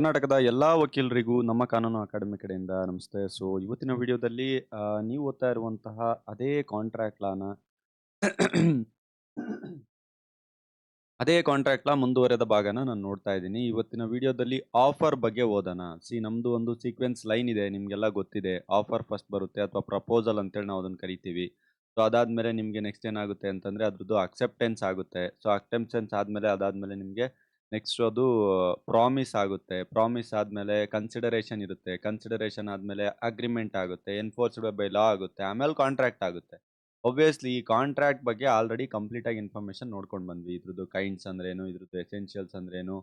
ಕರ್ನಾಟಕದ ಎಲ್ಲಾ ವಕೀಲರಿಗೂ ನಮ್ಮ ಕಾನೂನು ಅಕಾಡೆಮಿ ಕಡೆಯಿಂದ ನಮಸ್ತೆ. ಇವತ್ತಿನ ವಿಡಿಯೋದಲ್ಲಿ ನೀವು ಓದ್ತಾ ಇರುವಂತಹ ಅದೇ ಕಾಂಟ್ರಾಕ್ಟ್ ಲಾನ ಅದೇ ಕಾಂಟ್ರಾಕ್ಟ್ ಲಾ ಮುಂದುವರೆದ ಭಾಗನ ನಾನು ನೋಡ್ತಾ ಇದ್ದೀನಿ. ಇವತ್ತಿನ ವಿಡಿಯೋದಲ್ಲಿ ಆಫರ್ ಬಗ್ಗೆ ಓದೋಣ. ನಮ್ದು ಒಂದು ಸೀಕ್ವೆನ್ಸ್ ಲೈನ್ ಇದೆ, ನಿಮ್ಗೆಲ್ಲ ಗೊತ್ತಿದೆ. ಆಫರ್ ಫಸ್ಟ್ ಬರುತ್ತೆ ಅಥವಾ ಪ್ರಪೋಸಲ್ ಅಂತೇಳಿ ನಾವು ಅದನ್ನ ಕರಿತೀವಿ. ಅದಾದ್ಮೇಲೆ ನಿಮ್ಗೆ ನೆಕ್ಸ್ಟ್ ಏನಾಗುತ್ತೆ ಅಂತಂದ್ರೆ ಅದ್ರದ್ದು ಅಕ್ಸೆಪ್ಟೆನ್ಸ್ ಆಗುತ್ತೆ. ಅಕ್ಸೆಪ್ಟೆನ್ಸ್ ಅದಾದ್ಮೇಲೆ ನಿಮ್ಗೆ ನೆಕ್ಸ್ಟ್ ಅದು ಪ್ರಾಮಿಸ್ ಆಗುತ್ತೆ. ಪ್ರಾಮಿಸ್ ಆದ್ಮೇಲೆ ಕನ್ಸಿಡರೇಷನ್ ಇರುತ್ತೆ. ಕನ್ಸಿಡರೇಷನ್ ಆದ್ಮೇಲೆ ಅಗ್ರಿಮೆಂಟ್ ಆಗುತ್ತೆ. ಎನ್ಫೋರ್ಸ್ಡ್ ಬೈ ಲಾ ಆಗುತ್ತೆ. ಆಮೇಲೆ ಕಾಂಟ್ರಾಕ್ಟ್ ಆಗುತ್ತೆ. ಒಬ್ವಿಯಸ್ಲಿ ಈ ಕಾಂಟ್ರಾಕ್ಟ್ ಬಗ್ಗೆ ಆಲ್ರೆಡಿ ಕಂಪ್ಲೀಟ್ ಆಗಿ ಇನ್ಫಾರ್ಮೇಶನ್ ನೋಡ್ಕೊಂಡು ಬಂದ್ವಿ. ಇದ್ರದ್ದು ಕೈಂಡ್ಸ್ ಅಂದ್ರೇನು, ಇದ್ರದ್ದು ಎಸೆನ್ಷಿಯಲ್ಸ್ ಅಂದ್ರೇನು,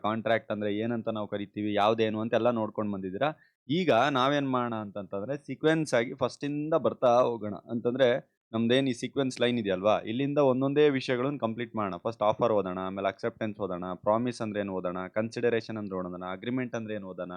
ಕಾಂಟ್ರಾಕ್ಟ್ ಅಂದ್ರೆ ಏನಂತ ನಾವು ಕರಿತೀವಿ, ಯಾವ್ದೇನು ಅಂತೆಲ್ಲ ನೋಡ್ಕೊಂಡು ಬಂದಿದ್ದೀರಾ. ಈಗ ನಾವೇನ್ ಮಾಡೋಣ ಅಂತಂತಂದ್ರೆ ಸೀಕ್ವೆನ್ಸ್ ಆಗಿ ಫಸ್ಟ್ ಇಂದ ಬರ್ತಾ ಹೋಗೋಣ. ಅಂತಂದ್ರೆ ನಮ್ದೇನ್ ಈ ಸೀಕ್ವೆನ್ಸ್ ಲೈನ್ ಇದೆಯಲ್ವಾ, ಇಲ್ಲಿಂದ ಒಂದೊಂದೇ ವಿಷಯಗಳನ್ನ ಕಂಪ್ಲೀಟ್ ಮಾಡೋಣ. ಫಸ್ಟ್ ಆಫರ್ ಓದೋಣ, ಆಮೇಲೆ ಅಕ್ಸೆಪ್ಟೆನ್ಸ್ ಓದೋಣ, ಪ್ರಾಮಿಸ್ ಅಂದ್ರೆ ಏನು ಓದೋಣ, ಕನ್ಸಿಡರೇಷನ್ ಅಂದ್ರೆ ಓದೋಣ, ಅಗ್ರಿಮೆಂಟ್ ಅಂದ್ರೆ ಏನು ಓದೋಣ.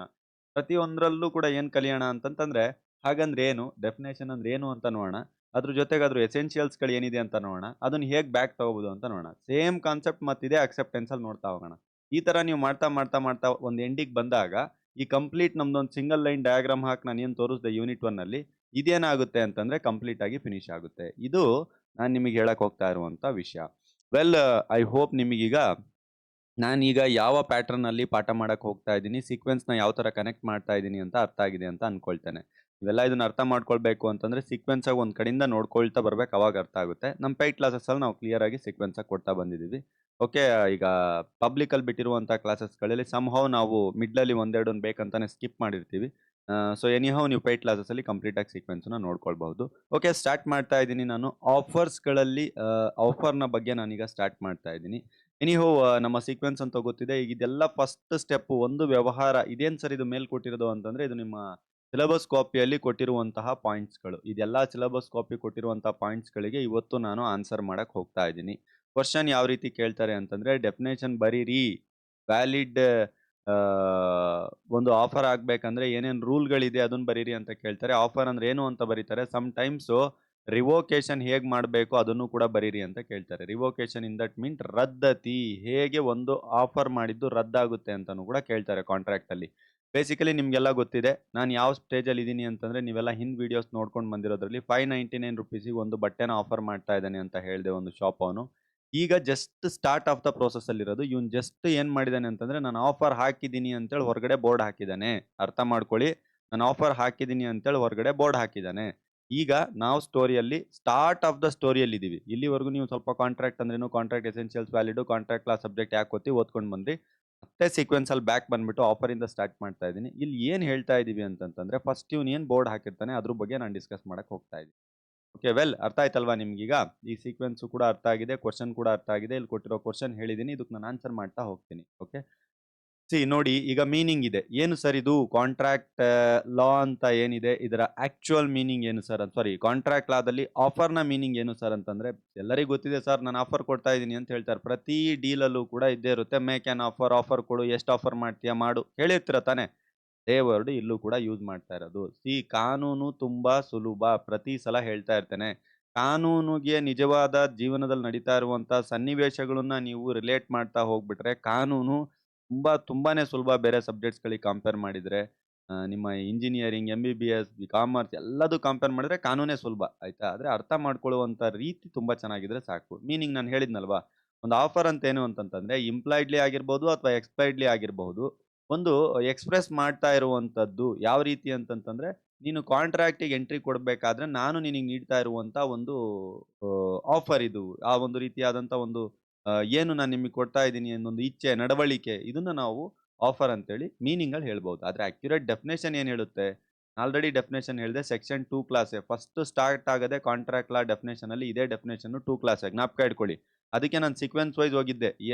ಪ್ರತಿಯೊಂದರಲ್ಲೂ ಕೂಡ ಏನ್ ಕಲಿಯೋಣ ಅಂತಂತಂದ್ರೆ ಹಾಗಂದ್ರೆ ಏನು, ಡೆಫಿನೇಷನ್ ಅಂದ್ರೆ ಏನು ಅಂತ ನೋಡೋಣ. ಅದ್ರ ಜೊತೆಗೆ ಅದ್ರ ಎಸೆನ್ಷಿಯಲ್ಸ್ಗಳು ಏನಿದೆ ಅಂತ ನೋಡೋಣ. ಅದನ್ನ ಹೇಗೆ ಬ್ಯಾಕ್ ತಗೋಬಹುದು ಅಂತ ನೋಡೋಣ. ಸೇಮ್ ಕಾನ್ಸೆಪ್ಟ್ ಮತ್ತಿದೆ ಅಕ್ಸೆಪ್ಟೆನ್ಸ್ ಅಲ್ಲಿ ನೋಡ್ತಾ ಹೋಗೋಣ. ಈ ತರ ನೀವು ಮಾಡ್ತಾ ಮಾಡ್ತಾ ಮಾಡ್ತಾ ಒಂದು ಎಂಡಿಗೆ ಬಂದಾಗ ಈ ಕಂಪ್ಲೀಟ್ ನಮ್ದೊಂದು ಸಿಂಗಲ್ ಲೈನ್ ಡಯಾಗ್ರಾಮ್ ಹಾಕಿ ನಾನು ಏನು ತೋರಿಸಿದೆ ಯೂನಿಟ್ 1 ಅಲ್ಲಿ, ಇದೇನಾಗುತ್ತೆ ಅಂತಂದ್ರೆ ಕಂಪ್ಲೀಟ್ ಆಗಿ ಫಿನಿಶ್ ಆಗುತ್ತೆ. ಇದು ನಾನು ನಿಮಗೆ ಹೇಳಕ್ ಹೋಗ್ತಾ ಇರುವಂತ ವಿಷಯ. ವೆಲ್, ಐ ಹೋಪ್ ನಿಮಗೀಗ ನಾನೀಗ ಯಾವ ಪ್ಯಾಟರ್ನ್ ಅಲ್ಲಿ ಪಾಠ ಮಾಡಕ್ ಹೋಗ್ತಾ ಇದ್ದೀನಿ, ಸೀಕ್ವೆನ್ಸ್ ನ ಯಾವ ತರ ಕನೆಕ್ಟ್ ಮಾಡ್ತಾ ಇದ್ದೀನಿ ಅಂತ ಅರ್ಥ ಆಗಿದೆ ಅಂತ ಅನ್ಕೊಳ್ತೇನೆ. ಇವೆಲ್ಲ ಇದನ್ನ ಅರ್ಥ ಮಾಡ್ಕೊಳ್ಬೇಕು ಅಂತಂದ್ರೆ ಸೀಕ್ವೆನ್ಸ್ ಆಗಿ ಒಂದ್ ಕಡೆಯಿಂದ ನೋಡ್ಕೊಳ್ತಾ ಬರ್ಬೇಕು, ಅವಾಗ ಅರ್ಥ ಆಗುತ್ತೆ. ನಮ್ಮ ಪೇಯ್ಡ್ ಕ್ಲಾಸಸ್ ಅಲ್ಲಿ ನಾವು ಕ್ಲಿಯರ್ ಆಗಿ ಸೀಕ್ವೆನ್ಸ್ ಆಗಿ ಕೊಡ್ತಾ ಬಂದಿದ್ದೀವಿ. ಓಕೆ, ಈಗ ಪಬ್ಲಿಕ್ ಅಲ್ಲಿ ಬಿಟ್ಟಿರುವಂತ ಕ್ಲಾಸಸ್ಗಳಲ್ಲಿ ಸಂಹೌ ನಾವು ಮಿಡ್ಲ್ ಅಲ್ಲಿ ಒಂದೆರಡು ಬೇಕಂತಾನೆ ಸ್ಕಿಪ್ ಮಾಡಿರ್ತೀವಿ. ಎನಿಹೌ ನೀವು ಪೇಯ್ಡ್ ಕ್ಲಾಸಸ್ ಅಲ್ಲಿ ಕಂಪ್ಲೀಟ್ ಆಗಿ ಸೀಕ್ವೆನ್ಸ್ ನ ನೋಡ್ಕೊಳ್ಬಹುದು. ಓಕೆ, ಸ್ಟಾರ್ಟ್ ಮಾಡ್ತಾ ಇದ್ದೀನಿ ನಾನು. ಆಫರ್ಸ್ ಗಳಲ್ಲಿ ಆಫರ್ ನ ಬಗ್ಗೆ ನಾನೀಗ ಸ್ಟಾರ್ಟ್ ಮಾಡ್ತಾ ಇದ್ದೀನಿ. ಎನಿಹೋ ನಮ್ಮ ಸೀಕ್ವೆನ್ಸ್ ಅಂತ ಗೊತ್ತಿದೆ. ಈಗ ಇದೆಲ್ಲ ಫಸ್ಟ್ ಸ್ಟೆಪ್, ಒಂದು ವ್ಯವಹಾರ. ಇದೇನ್ ಸರ್ ಇದು ಮೇಲ್ ಕೊಟ್ಟಿರೋದು ಅಂತಂದ್ರೆ ಇದು ನಿಮ್ಮ ಸಿಲೆಬಸ್ ಕಾಪಿಯಲ್ಲಿ ಕೊಟ್ಟಿರುವಂತಹ ಪಾಯಿಂಟ್ಸ್ಗಳು. ಇದೆಲ್ಲ ಸಿಲೆಬಸ್ ಕಾಪಿ ಕೊಟ್ಟಿರುವಂತಹ ಪಾಯಿಂಟ್ಸ್ಗಳಿಗೆ ಇವತ್ತು ನಾನು ಆನ್ಸರ್ ಮಾಡಕ್ ಹೋಗ್ತಾ ಇದ್ದೀನಿ. ಕ್ವಶನ್ ಯಾವ ರೀತಿ ಕೇಳ್ತಾರೆ ಅಂತಂದ್ರೆ ಡೆಫಿನೇಷನ್ ಬರೀರಿ, ವ್ಯಾಲಿಡ್ ಒಂದು ಆಫರ್ ಆಗ್ಬೇಕಂದ್ರೆ ಏನೇನ್ ರೂಲ್ಗಳಿದೆ ಅದನ್ನ ಬರೀರಿ ಅಂತ ಕೇಳ್ತಾರೆ. ಆಫರ್ ಅಂದ್ರೆ ಏನು ಅಂತ ಬರೀತಾರೆ. ಸಮ್ ಟೈಮ್ಸ್ ರಿವೋಕೇಶನ್ ಹೇಗ್ ಮಾಡಬೇಕು ಅದನ್ನು ಕೂಡ ಬರೀರಿ ಅಂತ ಕೇಳ್ತಾರೆ. ರಿವೋಕೇಶನ್ ಇನ್ ದಟ್ ಮೀನ್ ರದ್ದತಿ, ಹೇಗೆ ಒಂದು ಆಫರ್ ಮಾಡಿದ್ದು ರದ್ದಾಗುತ್ತೆ ಅಂತಾನು ಕೂಡ ಕೇಳ್ತಾರೆ ಕಾಂಟ್ರಾಕ್ಟ್ ಅಲ್ಲಿ. ಬೇಸಿಕಲಿ ನಿಮ್ಗೆಲ್ಲ ಗೊತ್ತಿದೆ ನಾನು ಯಾವ ಸ್ಟೇಜ್ ಅಲ್ಲಿ ಇದೀನಿ ಅಂತಂದ್ರೆ, ನೀವೆಲ್ಲ ಹಿಂದ್ ವಿಡಿಯೋಸ್ ನೋಡ್ಕೊಂಡು ಬಂದಿರೋದ್ರಲ್ಲಿ 599 ರುಪೀಸಿಗೆ ಒಂದು ಬಟ್ಟೆನ ಆಫರ್ ಮಾಡ್ತಾ ಇದ್ದಾನೆ ಅಂತ ಹೇಳಿದೆ ಒಂದು ಶಾಪ್ ಅವನು. ಈಗ just start of the process ಅಲ್ಲಿ ಇರೋದು. ಇವನ್ ಜಸ್ಟ್ ಏನ್ ಮಾಡಿದಾನೆ ಅಂತಂದ್ರೆ ನಾನು ಆಫರ್ ಹಾಕಿದ್ದೀನಿ ಅಂತೇಳಿ ಹೊರಗಡೆ ಬೋರ್ಡ್ ಹಾಕಿದ್ದಾನೆ. ಅರ್ಥ ಮಾಡ್ಕೊಳ್ಳಿ, ನಾನು ಆಫರ್ ಹಾಕಿದ್ದೀನಿ ಅಂತೇಳಿ ಹೊರಗಡೆ ಬೋರ್ಡ್ ಹಾಕಿದ್ದಾನೆ. ಈಗ ನಾವು ಸ್ಟೋರಿಯಲ್ಲಿ ಸ್ಟಾರ್ಟ್ ಆಫ್ ದ ಸ್ಟೋರಿಯಲ್ಲಿ ಇದೀವಿ. ಇಲ್ಲಿವರೆಗೂ ನೀವು ಸ್ವಲ್ಪ ಕಾಂಟ್ರಾಕ್ಟ್ ಅಂದ್ರೇನು, contract essentials, valid, contract class subject ಯಾಕೆ ಓದ್ಕೊಂಡು ಬಂದ್ರಿ. ಮತ್ತೆ ಸೀಕ್ವೆನ್ಸ್ ಅಲ್ಲಿ ಬ್ಯಾಕ್ ಬಂದ್ಬಿಟ್ಟು ಆಫರ್ ಇಂದ ಸ್ಟಾರ್ಟ್ ಮಾಡ್ತಾ ಇದ್ದೀನಿ. ಇಲ್ಲಿ ಏನ್ ಹೇಳ್ತಾ ಇದೀವಿ ಅಂತಂತಂದ್ರೆ ಫಸ್ಟ್ ಇವ್ನು ಏನ್ ಬೋರ್ಡ್ ಹಾಕಿರ್ತಾನೆ ಅದ್ರ ಬಗ್ಗೆ ನಾನು ಡಿಸ್ಕಸ್ ಮಾಡಕ್ ಹೋಗ್ತಾ ಇದ್ದೀನಿ. ಓಕೆ, ವೆಲ್, ಅರ್ಥ ಆಯ್ತಲ್ವಾ ನಿಮ್ಗೀಗ? ಈ ಸೀಕ್ವೆನ್ಸ್ ಕೂಡ ಅರ್ಥ ಆಗಿದೆ, ಕ್ವಶನ್ ಕೂಡ ಅರ್ಥ ಆಗಿದೆ. ಇಲ್ಲಿ ಕೊಟ್ಟಿರೋ ಕ್ವಶನ್ ಹೇಳಿದೀನಿ, ಇದಕ್ಕೆ ನಾನು ಆನ್ಸರ್ ಮಾಡ್ತಾ ಹೋಗ್ತೀನಿ. ಓಕೆ, ನೋಡಿ, ಈಗ ಮೀನಿಂಗ್ ಇದೆ. ಏನು ಸರ್ ಇದು ಕಾಂಟ್ರಾಕ್ಟ್ ಲಾ ಅಂತ ಏನಿದೆ, ಇದರ ಆಕ್ಚುಯಲ್ ಮೀನಿಂಗ್ ಏನು ಸರ್? ಸಾರಿ, ಕಾಂಟ್ರಾಕ್ಟ್ ಲಾದಲ್ಲಿ ಆಫರ್ ನ ಮೀನಿಂಗ್ ಏನು ಸರ್ ಅಂತಂದ್ರೆ ಎಲ್ಲರಿಗೂ ಗೊತ್ತಿದೆ ಸರ್, ನಾನು ಆಫರ್ ಕೊಡ್ತಾ ಇದ್ದೀನಿ ಅಂತ ಹೇಳ್ತಾರೆ. ಪ್ರತಿ ಡೀಲಲ್ಲೂ ಕೂಡ ಇದ್ದೇ ಇರುತ್ತೆ, ಮೇಕ್ ಆನ್ ಆಫರ್, ಆಫರ್ ಕೊಡು, ಎಷ್ಟು ಆಫರ್ ಮಾಡ್ತೀಯಾ ಮಾಡು, ಹೇಳಿರ್ತೀರ ತಾನೆ. ಅದೇ ವರ್ಡ್ ಇಲ್ಲೂ ಕೂಡ ಯೂಸ್ ಮಾಡ್ತಾ ಇರೋದು. ಕಾನೂನು ತುಂಬಾ ಸುಲಭ, ಪ್ರತಿ ಸಲ ಹೇಳ್ತಾ ಇರ್ತೇನೆ. ಕಾನೂನಿಗೆ ನಿಜವಾದ ಜೀವನದಲ್ಲಿ ನಡೀತಾ ಇರುವಂತ ಸನ್ನಿವೇಶಗಳನ್ನ ನೀವು ರಿಲೇಟ್ ಮಾಡ್ತಾ ಹೋಗ್ಬಿಟ್ರೆ ಕಾನೂನು ತುಂಬಾನೇ ಸುಲಭ. ಬೇರೆ ಸಬ್ಜೆಕ್ಟ್ಸ್ ಗಳಿಗೆ ಕಂಪೇರ್ ಮಾಡಿದ್ರೆ ನಿಮ್ಮ ಇಂಜಿನಿಯರಿಂಗ್, MBBS, ಕಾಮರ್ಸ್ ಎಲ್ಲದೂ ಕಂಪೇರ್ ಮಾಡಿದ್ರೆ ಕಾನೂನೇ ಸುಲಭ, ಆಯ್ತಾ? ಆದ್ರೆ ಅರ್ಥ ಮಾಡ್ಕೊಳ್ಳುವಂತ ರೀತಿ ತುಂಬಾ ಚೆನ್ನಾಗಿದ್ರೆ ಸಾಕು. ಮೀನಿಂಗ್ ನಾನು ಹೇಳಿದ್ನಲ್ವಾ, ಒಂದು ಆಫರ್ ಅಂತ ಏನು ಅಂತಂತಂದ್ರೆ ಇಂಪ್ಲಾಯ್ಡ್ಲಿ ಆಗಿರ್ಬೋದು ಅಥವಾ ಎಕ್ಸ್ಪ್ಲೈಡ್ಲಿ ಆಗಿರಬಹುದು. ಒಂದು ಎಕ್ಸ್‌ಪ್ರೆಸ್ ಮಾಡ್ತಾ ಇರುವಂತದ್ದು ಯಾವ ರೀತಿ ಅಂತಂತಂದ್ರೆ, ನೀನು ಕಾಂಟ್ರಾಕ್ಟಿಗೆ ಎಂಟ್ರಿ ಕೊಡ್ಬೇಕಾದ್ರೆ ನಾನು ನಿನಗೆ ನೀಡ್ತಾ ಇರುವಂತ ಒಂದು ಆಫರ್ ಇದು. ಆ ಒಂದು ರೀತಿಯಾದಂತ ಒಂದು ಏನು ನಾನು ನಿಮಗೆ ಕೊಡ್ತಾ ಇದ್ದೀನಿ ಅನ್ನೊಂದು ಇಚ್ಛೆ, ನಡವಳಿಕೆ, ಇದನ್ನ ನಾವು ಆಫರ್ ಅಂತೇಳಿ ಮೀನಿಂಗ್ ಅಲ್ಲಿ ಹೇಳ್ಬಹುದು. ಆದ್ರೆ ಅಕ್ಯುರೇಟ್ ಡೆಫಿನೇಷನ್ ಏನ್ ಹೇಳುತ್ತೆ? ಆಲ್ರೆಡಿ ಡೆಫಿನೇಷನ್ ಹೇಳಿದೆ, ಸೆಕ್ಷನ್ 2 ಕ್ಲಾಸ್ ಫಸ್ಟ್ ಸ್ಟಾರ್ಟ್ ಆಗದೆ ಕಾಂಟ್ರಾಕ್ಟ್ ಲಾ ಡೆಫಿನೇಷನ್ ಅಲ್ಲಿ. ಇದೇ ಡೆಫಿನೇಷನ್ 2 ಕ್ಲಾಸ್ ಜ್ಞಾಪಕ ಇಟ್ಕೊಳ್ಳಿ. ಅದಕ್ಕೆ ನಾನು ಸೀಕ್ವೆನ್ಸ್ ವೈಸ್ ಹೋಗಿದ್ದೆ.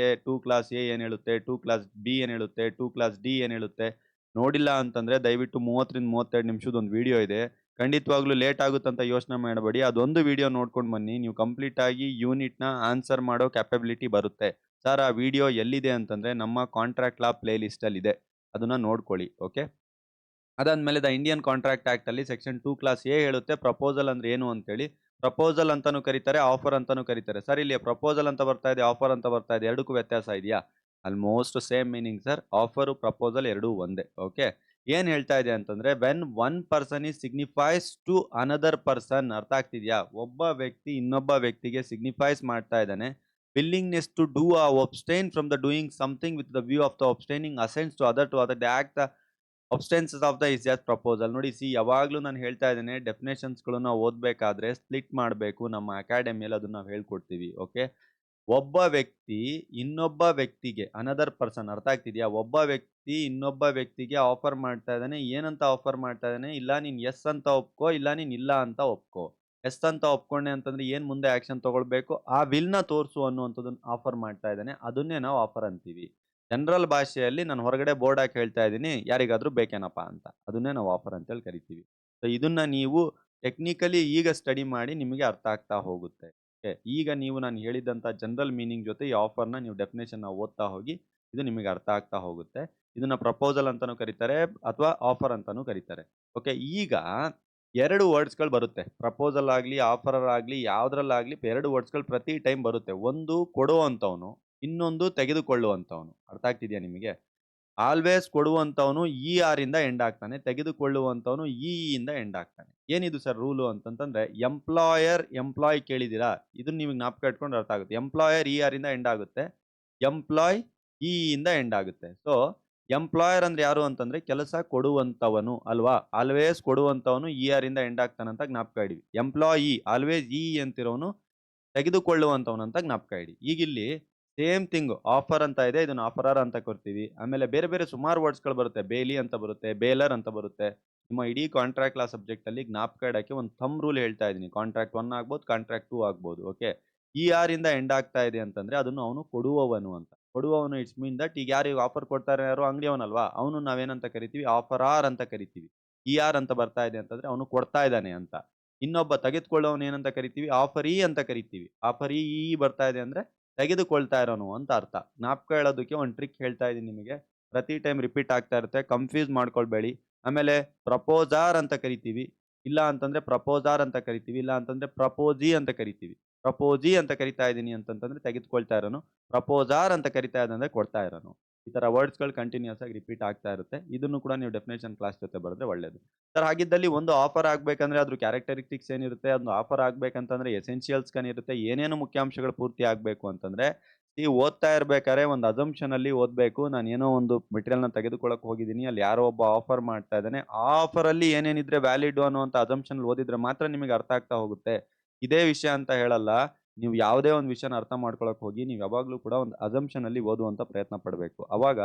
2 ಕ್ಲಾಸ್ ಎ ಏನ್ ಹೇಳುತ್ತೆ, 2 ಕ್ಲಾಸ್ ಬಿ ಏನ್ ಹೇಳುತ್ತೆ, 2 ಕ್ಲಾಸ್ ಡಿ ಏನ್ ಹೇಳುತ್ತೆ. ನೋಡಿಲ್ಲ ಅಂತಂದ್ರೆ ದಯವಿಟ್ಟು 30 ರಿಂದ 32 ನಿಮಿಷದ ಒಂದು ವಿಡಿಯೋ ಇದೆ. ಖಂಡಿತವಾಗ್ಲೂ ಲೇಟ್ ಆಗುತ್ತಂತ ಯೋಚನೆ ಮಾಡಬೇಡಿ. ಅದೊಂದು ವಿಡಿಯೋ ನೋಡ್ಕೊಂಡು ಬನ್ನಿ, ನೀವು ಕಂಪ್ಲೀಟ್ ಆಗಿ ಯೂನಿಟ್ ನ ಆನ್ಸರ್ ಮಾಡೋ ಕ್ಯಾಪಬಿಲಿಟಿ ಬರುತ್ತೆ. ಸರ್, ಆ ವಿಡಿಯೋ ಎಲ್ಲಿದೆ ಅಂತಂದ್ರೆ ನಮ್ಮ ಕಾಂಟ್ರಾಕ್ಟ್ ಲಾ ಪ್ಲೇ ಲಿಸ್ಟ್ ಅಲ್ಲಿ ಇದೆ, ಅದನ್ನ ನೋಡ್ಕೊಳ್ಳಿ. ಓಕೆ, ಅದಾದ್ಮೇಲೆ ದ ಇಂಡಿಯನ್ ಕಾಂಟ್ರಾಕ್ಟ್ ಆಕ್ಟ್ ಅಲ್ಲಿ ಸೆಕ್ಷನ್ 2 ಕ್ಲಾಸ್ ಎ ಹೇಳುತ್ತೆ ಪ್ರಪೋಸಲ್ ಅಂದ್ರೆ ಏನು ಅಂತೇಳಿ. ಪ್ರಪೋಸಲ್ ಅಂತಾನು ಕರೀತಾರೆ, ಆಫರ್ ಅಂತಾನು ಕರೀತಾರೆ. ಸರ್, ಇಲ್ಲಿ ಪ್ರಪೋಸಲ್ ಅಂತ ಬರ್ತಾ ಇದೆ, ಆಫರ್ ಅಂತ ಬರ್ತಾ ಇದೆ, ಎರಡಕ್ಕೂ ವ್ಯತ್ಯಾಸ ಇದೆಯಾ? Almost same meaning sir. Offer, proposal ಎರಡೂ ಒಂದೇ. ಓಕೆ. ಏನ್ ಹೇಳ್ತಾ ಇದೆ ಅಂತಂದ್ರೆ, when one person is signifies to another person, ಅರ್ಥ ಆಗ್ತಿದ್ಯಾ? ಒಬ್ಬ ವ್ಯಕ್ತಿ ಇನ್ನೊಬ್ಬ ವ್ಯಕ್ತಿಗೆ ಸಿಗ್ನಿಫೈಸ್ ಮಾಡ್ತಾ ಇದ್ದಾನೆ. Willingness to do abstain from the doing something with the view of the abstaining assents to other the act the abstinences of the is just proposal. ನೋಡಿ ಯಾವಾಗ್ಲೂ ನಾನು ಹೇಳ್ತಾ ಇದ್ದೇನೆ, ಡೆಫಿನೇಷನ್ಸ್‌ಗಳನ್ನ ಓದ್ಬೇಕಾದ್ರೆ ಸ್ಪ್ಲಿಟ್ ಮಾಡ್ಬೇಕು. ನಮ್ಮ ಅಕಾಡೆಮಿಯಲ್ಲಿ ಅದನ್ನ ನಾವು ಹೇಳ್ಕೊಡ್ತೀವಿ. ಓಕೆ. ಒಬ್ಬ ವ್ಯಕ್ತಿ ಇನ್ನೊಬ್ಬ ವ್ಯಕ್ತಿಗೆ, ಅನದರ್ ಪರ್ಸನ್, ಅರ್ಥ ಆಗ್ತಿದ್ಯಾ? ಒಬ್ಬ ವ್ಯಕ್ತಿ ಇನ್ನೊಬ್ಬ ವ್ಯಕ್ತಿಗೆ ಆಫರ್ ಮಾಡ್ತಾ ಇದ್ದಾನೆ. ಏನಂತ ಆಫರ್ ಮಾಡ್ತಾ ಇದ್ದಾನೆ? ಇಲ್ಲ ನೀನ್ ಎಸ್ ಅಂತ ಒಪ್ಕೋ, ಇಲ್ಲ ನೀನ್ ಇಲ್ಲ ಅಂತ ಒಪ್ಕೋ. ಎಸ್ ಅಂತ ಒಪ್ಕೊಂಡೆ ಅಂತಂದ್ರೆ ಏನ್ ಮುಂದೆ ಆಕ್ಷನ್ ತಗೊಳ್ಬೇಕು, ಆ ವಿಲ್‌ನ ತೋರ್ಸು ಅನ್ನುವಂಥದ್ದನ್ನ ಆಫರ್ ಮಾಡ್ತಾ ಇದ್ದಾನೆ. ಅದನ್ನೇ ನಾವು ಆಫರ್ ಅಂತೀವಿ. ಜನರಲ್ ಭಾಷೆಯಲ್ಲಿ ನಾನು ಹೊರಗಡೆ ಬೋರ್ಡ್ ಹಾಕಿ ಹೇಳ್ತಾ ಇದ್ದೀನಿ, ಯಾರಿಗಾದ್ರೂ ಬೇಕೇನಪ್ಪ ಅಂತ. ಅದನ್ನೇ ನಾವು ಆಫರ್ ಅಂತೇಳಿ ಕರಿತೀವಿ. ಸೊ ಇದನ್ನ ನೀವು ಟೆಕ್ನಿಕಲಿ ಈಗ ಸ್ಟಡಿ ಮಾಡಿ ನಿಮಗೆ ಅರ್ಥ ಆಗ್ತಾ ಹೋಗುತ್ತೆ. ಓಕೆ. ಈಗ ನೀವು ನಾನು ಹೇಳಿದಂಥ ಜನರಲ್ ಮೀನಿಂಗ್ ಜೊತೆ ಈ ಆಫರ್‌ನ ನೀವು ಡೆಫಿನಿಷನ್‌ನ ಓದ್ತಾ ಹೋಗಿ. ಇದು ನಿಮಗೆ ಅರ್ಥ ಆಗ್ತಾ ಹೋಗುತ್ತೆ. ಇದನ್ನ ಪ್ರಪೋಸಲ್ ಅಂತಾನೂ ಕರೀತಾರೆ ಅಥವಾ ಆಫರ್ ಅಂತಾನೂ ಕರೀತಾರೆ. ಓಕೆ. ಈಗ 2 ವರ್ಡ್ಸ್‌ಗಳು ಬರುತ್ತೆ. ಪ್ರಪೋಸಲ್ ಆಗ್ಲಿ, ಆಫರರ್ ಆಗ್ಲಿ, ಯಾವ್ದ್ರಲ್ಲಾಗ್ಲಿ 2 ವರ್ಡ್ಸ್‌ಗಳು ಪ್ರತಿ ಟೈಮ್ ಬರುತ್ತೆ. ಒಂದು ಕೊಡುವಂತವನು, ಇನ್ನೊಂದು ತೆಗೆದುಕೊಳ್ಳುವಂತವನು. ಅರ್ಥ ಆಗ್ತಿದ್ಯಾ ನಿಮಗೆ? ಆಲ್ವೇಸ್ ಕೊಡುವಂತವನು ಇಂದ ಎಂಡ್ ಆಗ್ತಾನೆ. ತೆಗೆದುಕೊಳ್ಳುವಂತವನು ಇಂದ ಎಂಡ್ ಆಗ್ತಾನೆ. ಏನಿದು ಸರ್ ರೂಲು ಅಂತಂತಂದ್ರೆ, ಎಂಪ್ಲಾಯರ್, ಎಂಪ್ಲಾಯ್ ಕೇಳಿದ್ದೀರಾ? ಇದನ್ನ ನೀವು ಜ್ಞಾಪಕ ಇಟ್ಕೊಂಡ್ರೆ ಅರ್ಥ ಆಗುತ್ತೆ. ಎಂಪ್ಲಾಯರ್ ಇಂದ ಎಂಡ್ ಆಗುತ್ತೆ. ಎಂಪ್ಲಾಯ್ ಇಂದ ಎಂಡ್ ಆಗುತ್ತೆ. ಸೊ ಎಂಪ್ಲಾಯರ್ ಅಂದ್ರೆ ಯಾರು ಅಂತಂದ್ರೆ ಕೆಲಸ ಕೊಡುವಂತವನು ಅಲ್ವಾ? ಆಲ್ವೇಸ್ ಕೊಡುವಂತವನು ಇಂದ ಎಂಡ್ ಆಗ್ತಾನಂತ ಜ್ಞಾಪಕ ಇಡಿ. ಎಂಪ್ಲಾಯಿ ಆಲ್ವೇಸ್ ಅಂತಿರೋನು ತೆಗೆದುಕೊಳ್ಳುವಂತವನು ಅಂತ ಜ್ಞಾಪಕ ಇಡಿ. ಈಗಿಲ್ಲಿ ಸೇಮ್ ಥಿಂಗ್ ಆಫರ್ ಅಂತ ಇದೆ. ಇದನ್ನ ಆಫರರ್ ಅಂತ ಕೊಡ್ತೀವಿ. ಆಮೇಲೆ ಬೇರೆ ಬೇರೆ ಸುಮಾರು ವರ್ಡ್ಸ್‌ಗಳು ಬರುತ್ತೆ. ಬೇಲಿ ಅಂತ ಬರುತ್ತೆ, ಬೇಲರ್ ಅಂತ ಬರುತ್ತೆ. ನಿಮ್ಮ ಇಡೀ ಕಾಂಟ್ರಾಕ್ಟ್ ಲಾ ಸಬ್ಜೆಕ್ಟ್ ಅಲ್ಲಿ ಜ್ಞಾಪಕ ಇಡಕ್ಕೆ ಒಂದು ಥಂಬ್ ರೂಲ್ ಹೇಳ್ತಾ ಇದ್ದೀನಿ. ಕಾಂಟ್ರಾಕ್ಟ್ 1 ಆಗ್ಬೋದು, ಕಾಂಟ್ರಾಕ್ಟ್ 2 ಆಗ್ಬೋದು. ಓಕೆ. ಇಂದ ಎಂಡ್ ಆಗ್ತಾ ಇದೆ ಅಂತಂದ್ರೆ ಅದನ್ನು ಅವನು ಕೊಡುವವನು ಅಂತ. ಕೊಡುವವನು ಇಟ್ಸ್ ಮೀನ್ ದಟ್ ಈಗ ಯಾರು ಆಫರ್ ಕೊಡ್ತಾರೆ ಯಾರು ಅಂಗಡಿಯವನಲ್ವಾ? ಅವನು ನಾವೇನಂತ ಕರಿತೀವಿ? ಆಫರಾರ್ ಅಂತ ಕರಿತೀವಿ. ಅಂತ ಬರ್ತಾ ಇದೆ ಅಂತಂದ್ರೆ ಅವನು ಕೊಡ್ತಾ ಇದ್ದಾನೆ ಅಂತ. ಇನ್ನೊಬ್ಬ ತೆಗೆದುಕೊಳ್ಳೋವನು ಏನಂತ ಕರಿತೀವಿ? ಆಫರೀ ಅಂತ ಕರಿತೀವಿ. ಆಫರೀ ಬರ್ತಾ ಇದೆ ಅಂದ್ರೆ ತೆಗೆದುಕೊಳ್ತಾ ಇರೋನು ಅಂತ ಅರ್ಥ. ಜ್ಞಾಪಕ ಹೇಳೋದಕ್ಕೆ ಒಂದು ಟ್ರಿಕ್ ಹೇಳ್ತಾ ಇದ್ದೀನಿ ನಿಮಗೆ. ಪ್ರತಿ ಟೈಮ್ ರಿಪೀಟ್ ಆಗ್ತಾ ಇರುತ್ತೆ. ಕನ್‌ಫ್ಯೂಸ್ ಮಾಡ್ಕೊಳ್ಬೇಡಿ. ಆಮೇಲೆ ಪ್ರಪೋಸಾರ್ ಅಂತ ಕರಿತೀವಿ. ಇಲ್ಲ ಅಂತಂದ್ರೆ ಪ್ರಪೋಸಾರ್ ಅಂತ ಕರಿತೀವಿ. ಇಲ್ಲ ಅಂತಂದ್ರೆ ಪ್ರಪೋಸಿ ಅಂತ ಕರಿತೀವಿ. ಪ್ರಪೋಸಿ ಅಂತ ಕರಿತಾ ಇದ್ದೀನಿ ಅಂತಂತಂದ್ರೆ ತೆಗೆದುಕೊಳ್ತಾ ಇರೋನು. ಪ್ರಪೋಸಾರ್ ಅಂತ ಕರಿತಾ ಇದ್ದಂದ್ರೆ ಕೊಡ್ತಾ ಇರೋನು. ಈ ತರ ವರ್ಡ್ಸ್‌ಗಳು ಕಂಟಿನ್ಯೂಯಸ್ ಆಗಿ ರಿಪೀಟ್ ಆಗ್ತಾ ಇರುತ್ತೆ. ಇದನ್ನು ಕೂಡ ನೀವು ಡೆಫಿನಿಷನ್ ಕ್ಲಾಸ್ ಜೊತೆ ಬರೆದ್ರೆ ಒಳ್ಳೇದು. ಸರ್ ಹಾಗಿದ್ದಲ್ಲಿ ಒಂದು ಆಫರ್ ಆಗ್ಬೇಕಂದ್ರೆ ಅದ್ರ ಕ್ಯಾರೆಕ್ಟರಿಸ್ಟಿಕ್ಸ್ ಏನಿರುತ್ತೆ? ಅದನ್ನ ಆಫರ್ ಆಗ್ಬೇಕಂತಂದ್ರೆ ಎಸೆನ್ಷಿಯಲ್ಸ್ ಏನಿರುತ್ತೆ? ಏನೇನು ಮುಖ್ಯಾಂಶಗಳು ಪೂರ್ತಿ ಆಗ್ಬೇಕು ಅಂತಂದ್ರೆ, ಓದ್ತಾ ಇರ್ಬೇಕಾದ್ರೆ ಒಂದು ಅಸಂಪ್ಷನ್ ಅಲ್ಲಿ ಓದ್ಬೇಕು. ನಾನು ಏನೋ ಒಂದು ಮೆಟೀರಿಯಲ್‌ನ ತೆಗೆದುಕೊಳ್ಳಕ್ಕೆ ಹೋಗಿದ್ದೀನಿ. ಅಲ್ಲಿ ಯಾರೋ ಒಬ್ಬ ಆಫರ್ ಮಾಡ್ತಾ ಇದ್ದಾನೆ. ಆ ಆಫರ್ ಅಲ್ಲಿ ಏನೇನಿದ್ರೆ ವ್ಯಾಲಿಡ್ ಅನ್ನುವಂತ ಅಸಂಪ್ಷನ್ ಓದಿದ್ರೆ ಮಾತ್ರ ನಿಮಗೆ ಅರ್ಥ ಆಗ್ತಾ ಹೋಗುತ್ತೆ. ಇದೇ ವಿಷಯ ಅಂತ ಹೇಳಲ್ಲ. ನೀವು ಯಾವುದೇ ಒಂದು ವಿಷಯನ ಅರ್ಥ ಮಾಡ್ಕೊಳಕ್ ಹೋಗಿ ನೀವು ಯಾವಾಗ್ಲೂ ಕೂಡ ಒಂದು ಅಸಂಪ್ಷನ್ ಅಲ್ಲಿ ಓದುವಂತ ಪ್ರಯತ್ನ ಪಡಬೇಕು. ಅವಾಗ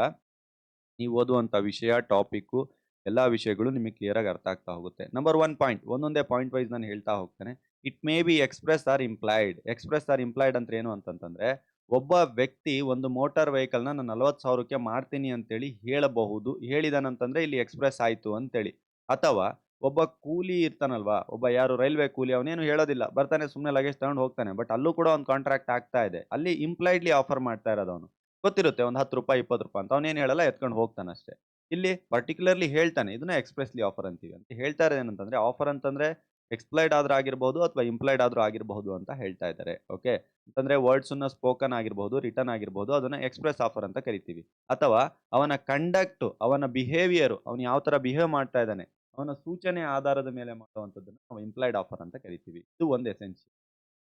ನೀವು ಓದುವಂತ ವಿಷಯ, ಟಾಪಿಕ್ಕು ಎಲ್ಲಾ ವಿಷಯಗಳು ನಿಮಗೆ ಕ್ಲಿಯರ್ ಆಗಿ ಅರ್ಥ ಆಗ್ತಾ ಹೋಗುತ್ತೆ. ನಂಬರ್ 1 ಪಾಯಿಂಟ್ ಒಂದೊಂದೇ ಪಾಯಿಂಟ್ ವೈಸ್ ನಾನು ಹೇಳ್ತಾ ಹೋಗ್ತೇನೆ. It may be express or implied. Express or implied ಅಂದ್ರೆ ಏನು ಅಂತಂತಂದ್ರೆ, ಒಬ್ಬ ವ್ಯಕ್ತಿ ಒಂದು ಮೋಟಾರ್ ವೆಹಿಕಲ್‌ನ ನಾನು 40,000ಕ್ಕೆ ಮಾರ್ತೀನಿ ಅಂತೇಳಿ ಹೇಳಬಹುದು. ಹೇಳಿದಾನಂತಂದ್ರೆ ಇಲ್ಲಿ ಎಕ್ಸ್‌ಪ್ರೆಸ್ ಆಯ್ತು ಅಂತೇಳಿ. ಅಥವಾ ಒಬ್ಬ ಕೂಲಿ ಇರ್ತಾನಲ್ವಾ? ಒಬ್ಬ ಯಾರು ರೈಲ್ವೆ ಕೂಲಿ ಅವನೇನು ಹೇಳೋದಿಲ್ಲ. ಬರ್ತಾನೆ ಸುಮ್ನೆ ಲಗೇಜ್ ತಗೊಂಡು ಹೋಗ್ತಾನೆ. ಬಟ್ ಅಲ್ಲೂ ಕೂಡ ಒಂದು ಕಾಂಟ್ರಾಕ್ಟ್ ಆಗ್ತಾ ಇದೆ. ಅಲ್ಲಿ ಇಂಪ್ಲೈಡ್‌ಲಿ ಆಫರ್ ಮಾಡ್ತಾ ಇರೋದು ಅವನು. ಗೊತ್ತಿರುತ್ತೆ ಒಂದು ₹10 ₹20 ಅಂತ. ಅವನೇನು ಹೇಳಲ್ಲ ಎತ್ಕೊಂಡು ಹೋಗ್ತಾನಷ್ಟೇ. ಇಲ್ಲಿ ಪರ್ಟಿಕ್ಯುಲರ್ಲಿ ಹೇಳ್ತಾನೆ. ಇದನ್ನ ಎಕ್ಸ್‌ಪ್ರೆಸ್‌ಲಿ ಆಫರ್ ಅಂತೀವಿ. ಅಂತ ಹೇಳ್ತಾ ಇರೋದು ಏನಂತಂದ್ರೆ ಆಫರ್ ಅಂತಂದ್ರೆ ಎಕ್ಸ್‌ಪ್ಲೈಡ್ ಆದ್ರೂ ಆಗಿರಬಹುದು ಅಥವಾ ಇಂಪ್ಲೈಡ್ ಆದ್ರೂ ಆಗಿರಬಹುದು ಅಂತ ಹೇಳ್ತಾ ಇದ್ದಾರೆ. ಓಕೆ. ಅಂತಂದ್ರೆ ವರ್ಡ್ಸ್‌ನ್ನ ಸ್ಪೋಕನ್ ಆಗಿರಬಹುದು, ರಿಟನ್ ಆಗಿರಬಹುದು. ಅದನ್ನ ಎಕ್ಸ್‌ಪ್ರೆಸ್ ಆಫರ್ ಅಂತ ಕರಿತೀವಿ. ಅಥವಾ ಅವನ ಕಂಡಕ್ಟ್, ಅವನ ಬಿಹೇವಿಯರ್, ಅವನು ಯಾವ ತರ ಬಿಹೇವ್ ಮಾಡ್ತಾ ಇದ್ದಾನೆ, ಅವನ ಸೂಚನೆ ಆಧಾರದ ಮೇಲೆ ಮಾಡುವಂತದ್ದನ್ನ ನಾವು ಇಂಪ್ಲೈಡ್ ಆಫರ್ ಅಂತ ಕರಿತೀವಿ. ಇದು ಒಂದು ಎಸೆನ್ಷಿಯಲ್.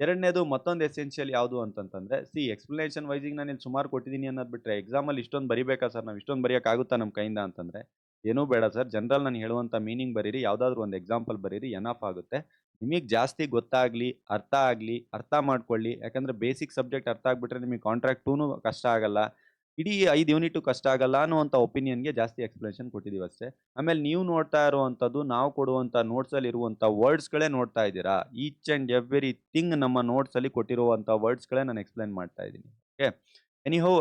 ಎರಡನೇದು ಮತ್ತೊಂದು ಎಸೆನ್ಷಿಯಲ್ ಯಾವುದು ಅಂತಂತಂದ್ರೆ, ಎಕ್ಸ್‌ಪ್ಲನೇಷನ್ ವೈಸಿಗ್ ನಾನು ಇಲ್ಲಿ ಸುಮಾರು ಕೊಟ್ಟಿದ್ದೀನಿ ಅನ್ನೋದು ಬಿಟ್ರೆ ಎಕ್ಸಾಮಲ್ಲಿ ಇಷ್ಟೊಂದು ಬರಿಬೇಕಾ ಸರ್? ನಾವು ಇಷ್ಟೊಂದು ಬರೆಯಕ್ಕಾಗುತ್ತಾ ನಮ್ಮ ಕೈಯಿಂದ ಅಂತಂದ್ರೆ, ಏನೂ ಬೇಡ ಸರ್. ಜನರಲ್ ನಾನು ಹೇಳುವಂತ ಮೀನಿಂಗ್ ಬರೀರಿ. ಯಾವುದಾದ್ರೂ ಒಂದು ಎಕ್ಸಾಂಪಲ್ ಬರೀರಿ. ಎನಫ್ ಆಗುತ್ತೆ. ನಿಮಗೆ ಜಾಸ್ತಿ ಗೊತ್ತಾಗ್ಲಿ, ಅರ್ಥ ಮಾಡ್ಕೊಳ್ಳಿ. ಯಾಕಂದ್ರೆ ಬೇಸಿಕ್ ಸಬ್ಜೆಕ್ಟ್ ಅರ್ಥ ಆಗ್ಬಿಟ್ರೆ ನಿಮಗೆ ಕಾಂಟ್ರಾಕ್ಟ್ 2ನು ಕಷ್ಟ ಆಗಲ್ಲ. ಇಡೀ 5 ಯೂನಿಟು ಕಷ್ಟ ಆಗಲ್ಲ ಅನ್ನುವಂಥ ಒಪಿನಿಯನ್‌ಗೆ ಜಾಸ್ತಿ ಎಕ್ಸ್‌ಪ್ಲನೇಷನ್ ಕೊಟ್ಟಿದ್ದೀವಿ ಅಷ್ಟೇ. ಆಮೇಲೆ ನೀವು ನೋಡ್ತಾ ಇರುವಂಥದ್ದು ನಾವು ಕೊಡುವಂಥ ನೋಟ್ಸಲ್ಲಿ ಇರುವಂಥ ವರ್ಡ್ಸ್‌ಗಳೇ ನೋಡ್ತಾ ಇದ್ದೀರಾ. ಈಚ್ ಆಂಡ್ ಎವ್ರಿಥಿಂಗ್ ನಮ್ಮ ನೋಟ್ಸಲ್ಲಿ ಕೊಟ್ಟಿರುವಂಥ ವರ್ಡ್ಸ್‌ಗಳೇ ನಾನು ಎಕ್ಸ್‌ಪ್ಲೇನ್ ಮಾಡ್ತಾ ಇದ್ದೀನಿ. ಓಕೆ. ಎನಿಹೌ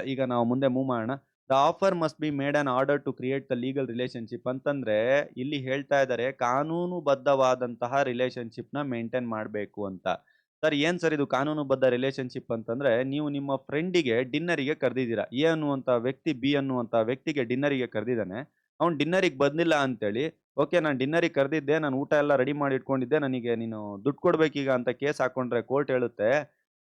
ಈಗ ನಾವು ಮುಂದೆ ಮೂವ್ ಮಾಡೋಣ. The offer must be made on order to create the legal relationship ಅಂತಂದ್ರೆ, ಇಲ್ಲಿ ಹೇಳ್ತಾ ಇದ್ದಾರೆ ಕಾನೂನುಬದ್ಧವಾದಂತಹ ರಿಲೇಶನ್‌ಶಿಪ್‌ನ ಮೇಂಟೈನ್ ಮಾಡಬೇಕು ಅಂತ. ಸರ್ ಏನ್ ಸರ್ ಇದು ಕಾನೂನುಬದ್ಧ ರಿಲೇಶನ್‌ಶಿಪ್ ಅಂತಂದ್ರೆ, ನೀವು ನಿಮ್ಮ ಫ್ರೆಂಡಿಗೆ ಡಿನ್ನರಿಗೆ ಕರೆದಿದ್ದೀರಾ. ಎ ಅನ್ನುವಂಥ ವ್ಯಕ್ತಿ ಬಿ ಅನ್ನುವಂಥ ವ್ಯಕ್ತಿಗೆ ಡಿನ್ನರಿಗೆ ಕರೆದಿದ್ದಾನೆ. ಅವ್ನು ಡಿನ್ನರಿಗೆ ಬಂದಿಲ್ಲ ಅಂತೇಳಿ, ಓಕೆ ನಾನು ಡಿನ್ನರಿಗೆ ಕರೆದಿದ್ದೆ, ನಾನು ಊಟ ಎಲ್ಲ ರೆಡಿ ಮಾಡಿ ಇಟ್ಕೊಂಡಿದ್ದೆ, ನನಗೆ ನೀನು ದುಡ್ಡು ಕೊಡ್ಬೇಕೀಗ ಅಂತ ಕೇಸ್ ಹಾಕೊಂಡ್ರೆ ಕೋರ್ಟ್ ಹೇಳುತ್ತೆ,